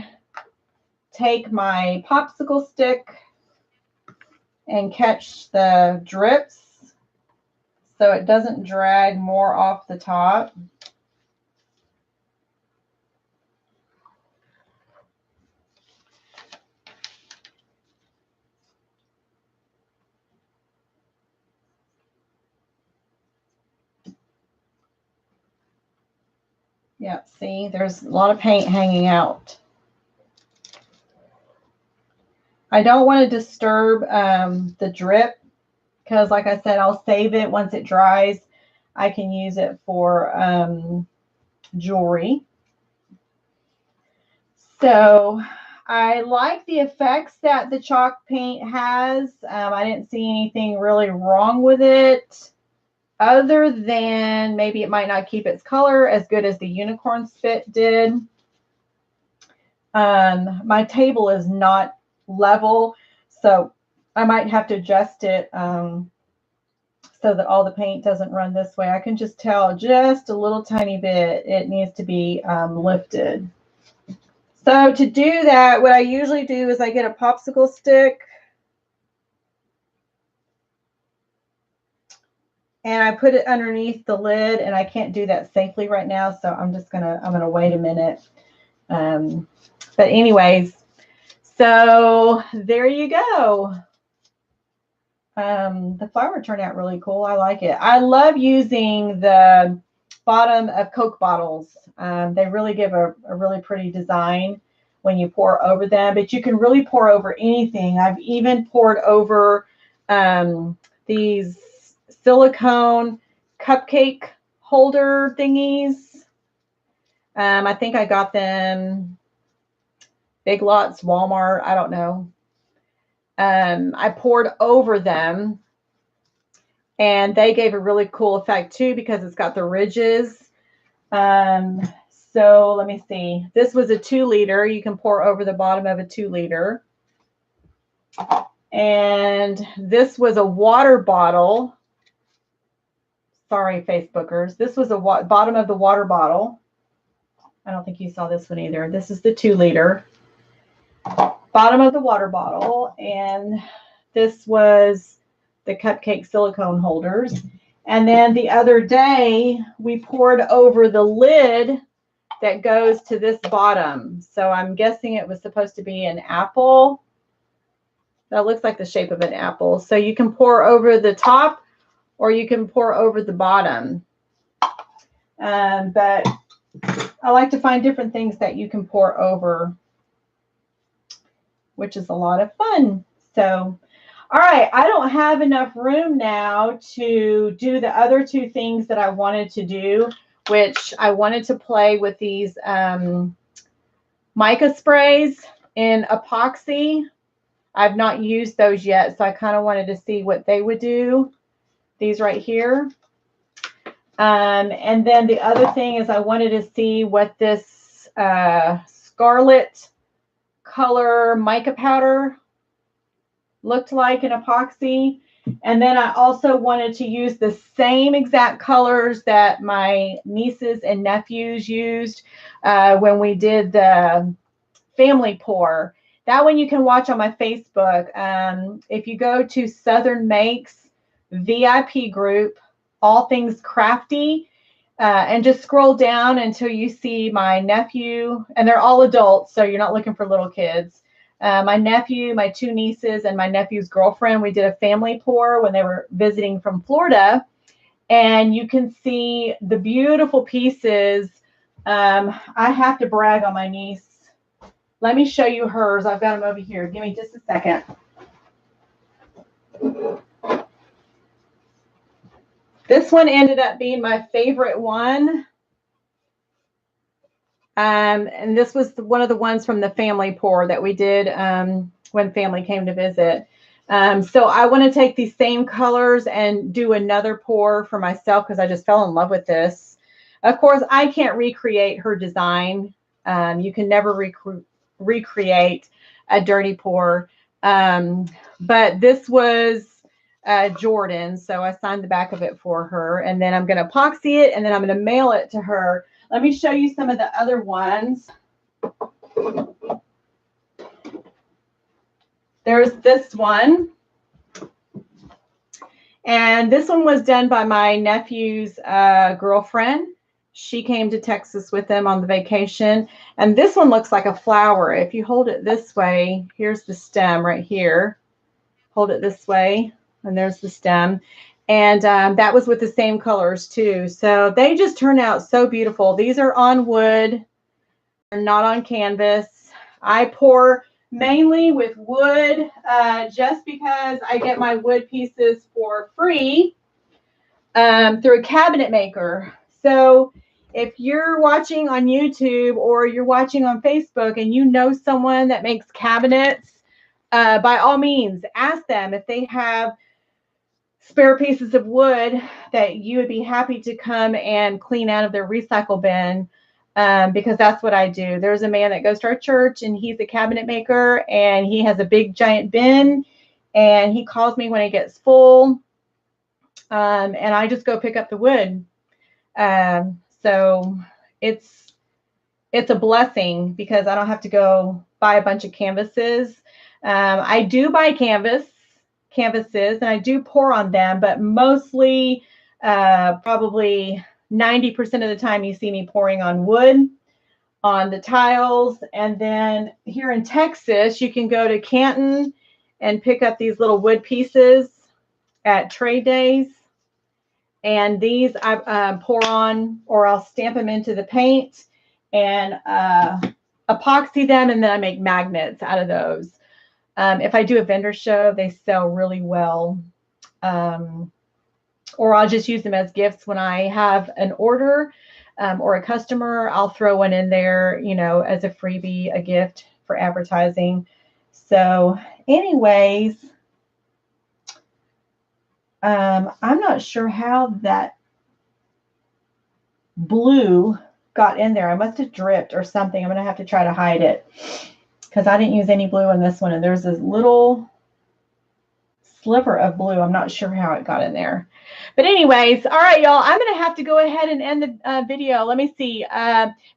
take my popsicle stick and catch the drips so it doesn't drag more off the top. Yep, see, there's a lot of paint hanging out. I don't want to disturb the drip because, like I said, I'll save it once it dries. I can use it for jewelry. So I like the effects that the chalk paint has. I didn't see anything really wrong with it, other than maybe it might not keep its color as good as the unicorn spit did. My table is not level, so I might have to adjust it so that all the paint doesn't run this way. I can just tell just a little tiny bit it needs to be lifted. So to do that, what I usually do is I get a popsicle stick and I put it underneath the lid, and I can't do that safely right now, so I'm gonna wait a minute. But anyways, so there you go. The flower turned out really cool. I like it. I love using the bottom of Coke bottles. They really give a really pretty design when you pour over them, but you can really pour over anything. I've even poured over these silicone cupcake holder thingies. I think I got them Big Lots, Walmart, I don't know. I poured over them, and they gave a really cool effect too because it's got the ridges. So let me see. This was a 2 liter. You can pour over the bottom of a 2 liter. And this was a water bottle. Sorry, Facebookers. This was a bottom of the water bottle. I don't think you saw this one either. This is the 2 liter. Bottom of the water bottle. And this was the cupcake silicone holders. And then the other day, we poured over the lid that goes to this bottom. So I'm guessing it was supposed to be an apple. That looks like the shape of an apple. So you can pour over the top or you can pour over the bottom. But I like to find different things that you can pour over, which is a lot of fun. So, all right, I don't have enough room now to do the other 2 things that I wanted to do, which I wanted to play with these mica sprays in epoxy. I've not used those yet, so I kind of wanted to see what they would do. These right here. And then the other thing is I wanted to see what this scarlet color mica powder looked like in epoxy. And then I also wanted to use the same exact colors that my nieces and nephews used when we did the family pour. That one you can watch on my Facebook. If you go to Southern Makes VIP group, All Things Crafty, and just scroll down until you see my nephew, and they're all adults, so you're not looking for little kids. My nephew, my 2 nieces, and my nephew's girlfriend, we did a family pour when they were visiting from Florida, and you can see the beautiful pieces. I have to brag on my niece. Let me show you hers. I've got them over here. Give me just a second. This one ended up being my favorite one. And this was one of the ones from the family pour that we did when family came to visit. So I want to take these same colors and do another pour for myself because I just fell in love with this. Of course, I can't recreate her design. You can never recreate a dirty pour. But this was Jordan, so I signed the back of it for her, and then I'm going to epoxy it, and then I'm going to mail it to her. Let me show you some of the other ones. There's this one, and this one was done by my nephew's girlfriend. She came to Texas with them on the vacation, and this one looks like a flower. If you hold it this way, here's the stem right here. Hold it this way, and there's the stem. And that was with the same colors too. So they just turn out so beautiful. These are on wood. They're not on canvas. I pour mainly with wood just because I get my wood pieces for free through a cabinet maker. So if you're watching on YouTube or you're watching on Facebook and you know someone that makes cabinets, by all means, ask them if they have spare pieces of wood that you would be happy to come and clean out of their recycle bin, because that's what I do. There's a man that goes to our church, and he's a cabinet maker, and he has a big giant bin, and he calls me when it gets full, and I just go pick up the wood. So it's a blessing because I don't have to go buy a bunch of canvases. I do buy canvases, and I do pour on them, but mostly, probably 90% of the time you see me pouring on wood, on the tiles. And then here in Texas, you can go to Canton and pick up these little wood pieces at trade days. And these I pour on, or I'll stamp them into the paint and epoxy them, and then I make magnets out of those. If I do a vendor show, they sell really well. Or I'll just use them as gifts when I have an order, or a customer. I'll throw one in there, as a freebie, a gift for advertising. So anyways, I'm not sure how that blue got in there. I must have dripped or something. I'm going to have to try to hide it because I didn't use any blue in this one. And there's this little sliver of blue. I'm not sure how it got in there. But anyways, all right, y'all, I'm going to have to go ahead and end the video. Let me see.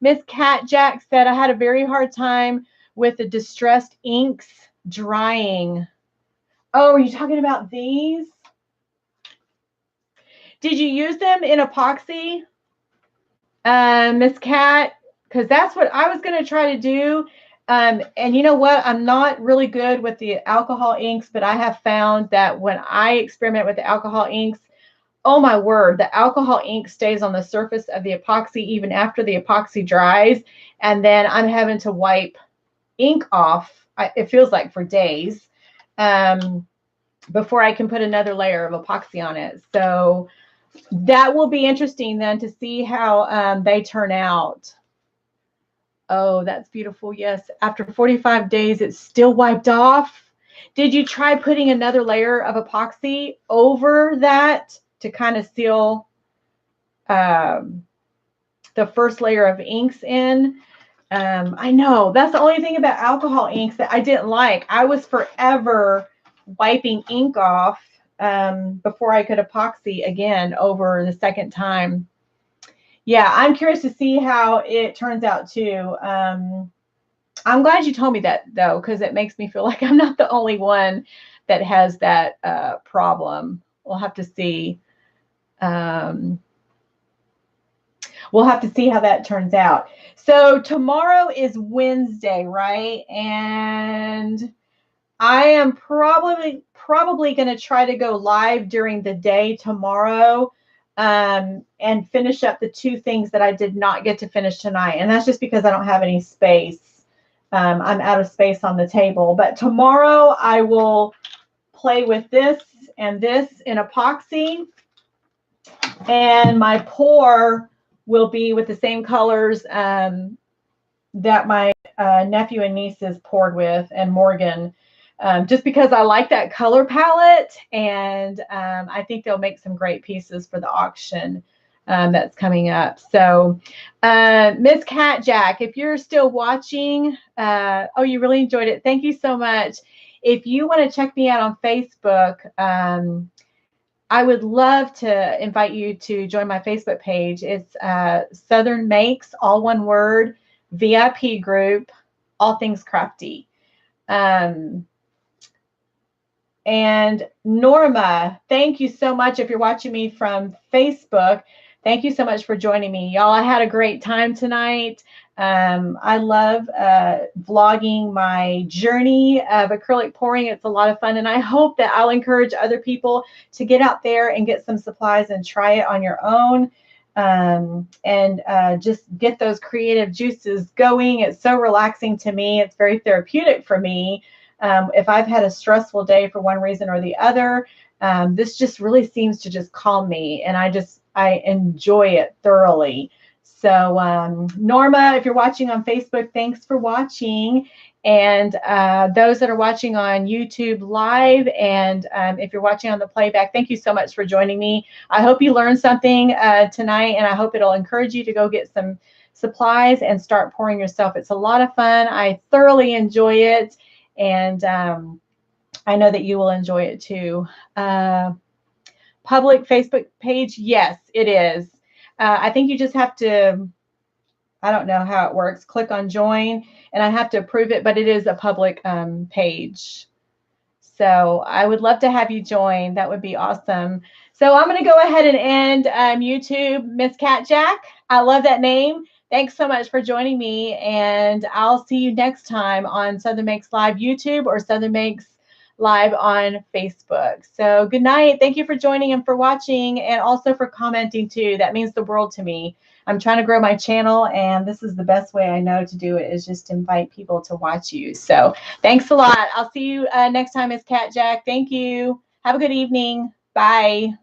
Miss Cat Jack said, I had a very hard time with the distressed inks drying. Oh, are you talking about these? Did you use them in epoxy, Miss Cat? Because that's what I was going to try to do. And you know what? I'm not really good with the alcohol inks, but I have found that when I experiment with the alcohol inks, oh my word, the alcohol ink stays on the surface of the epoxy even after the epoxy dries. And then I'm having to wipe ink off, it feels like for days, before I can put another layer of epoxy on it. So that will be interesting then to see how they turn out. Oh, that's beautiful. Yes. After 45 days, it's still wiped off. Did you try putting another layer of epoxy over that to kind of seal the first layer of inks in? I know that's the only thing about alcohol inks that I didn't like. I was forever wiping ink off before I could epoxy again over the second time. Yeah, I'm curious to see how it turns out too. I'm glad you told me that though, because it makes me feel like I'm not the only one that has that problem. We'll have to see. We'll have to see how that turns out. So tomorrow is Wednesday, right? And I am probably going to try to go live during the day tomorrow, and finish up the two things that I did not get to finish tonight. And that's just because I don't have any space. I'm out of space on the table. But tomorrow I will play with this and this in epoxy. And my pour will be with the same colors that my nephew and nieces poured with, and Morgan. Just because I like that color palette, and I think they'll make some great pieces for the auction that's coming up. So Miss Cat Jack, if you're still watching, oh, you really enjoyed it. Thank you so much. If you want to check me out on Facebook, I would love to invite you to join my Facebook page. It's Southern Makes, all one word, VIP group, all things crafty. And Norma, thank you so much. If you're watching me from Facebook, thank you so much for joining me. Y'all, I had a great time tonight. I love vlogging my journey of acrylic pouring. It's a lot of fun, and I hope that I'll encourage other people to get out there and get some supplies and try it on your own, and just get those creative juices going. It's so relaxing to me. It's very therapeutic for me. If I've had a stressful day for one reason or the other, this just really seems to just calm me, and I enjoy it thoroughly. So Norma, if you're watching on Facebook, thanks for watching. And those that are watching on YouTube Live, and if you're watching on the playback, thank you so much for joining me. I hope you learned something tonight, and I hope it'll encourage you to go get some supplies and start pouring yourself. It's a lot of fun. I thoroughly enjoy it, and I know that you will enjoy it too. Public Facebook page, yes, it is. I think you just have to, I don't know how it works, click on join, and I have to approve it, but it is a public page. So I would love to have you join. That would be awesome. So I'm going to go ahead and end YouTube, Miss Cat Jack. I love that name. Thanks so much for joining me, and I'll see you next time on Southern Makes Live YouTube or Southern Makes Live on Facebook. So good night. Thank you for joining and for watching, and also for commenting too. That means the world to me. I'm trying to grow my channel, and this is the best way I know to do it, is just invite people to watch you. So thanks a lot. I'll see you next time, Miss Cat Jack. Thank you. Have a good evening. Bye.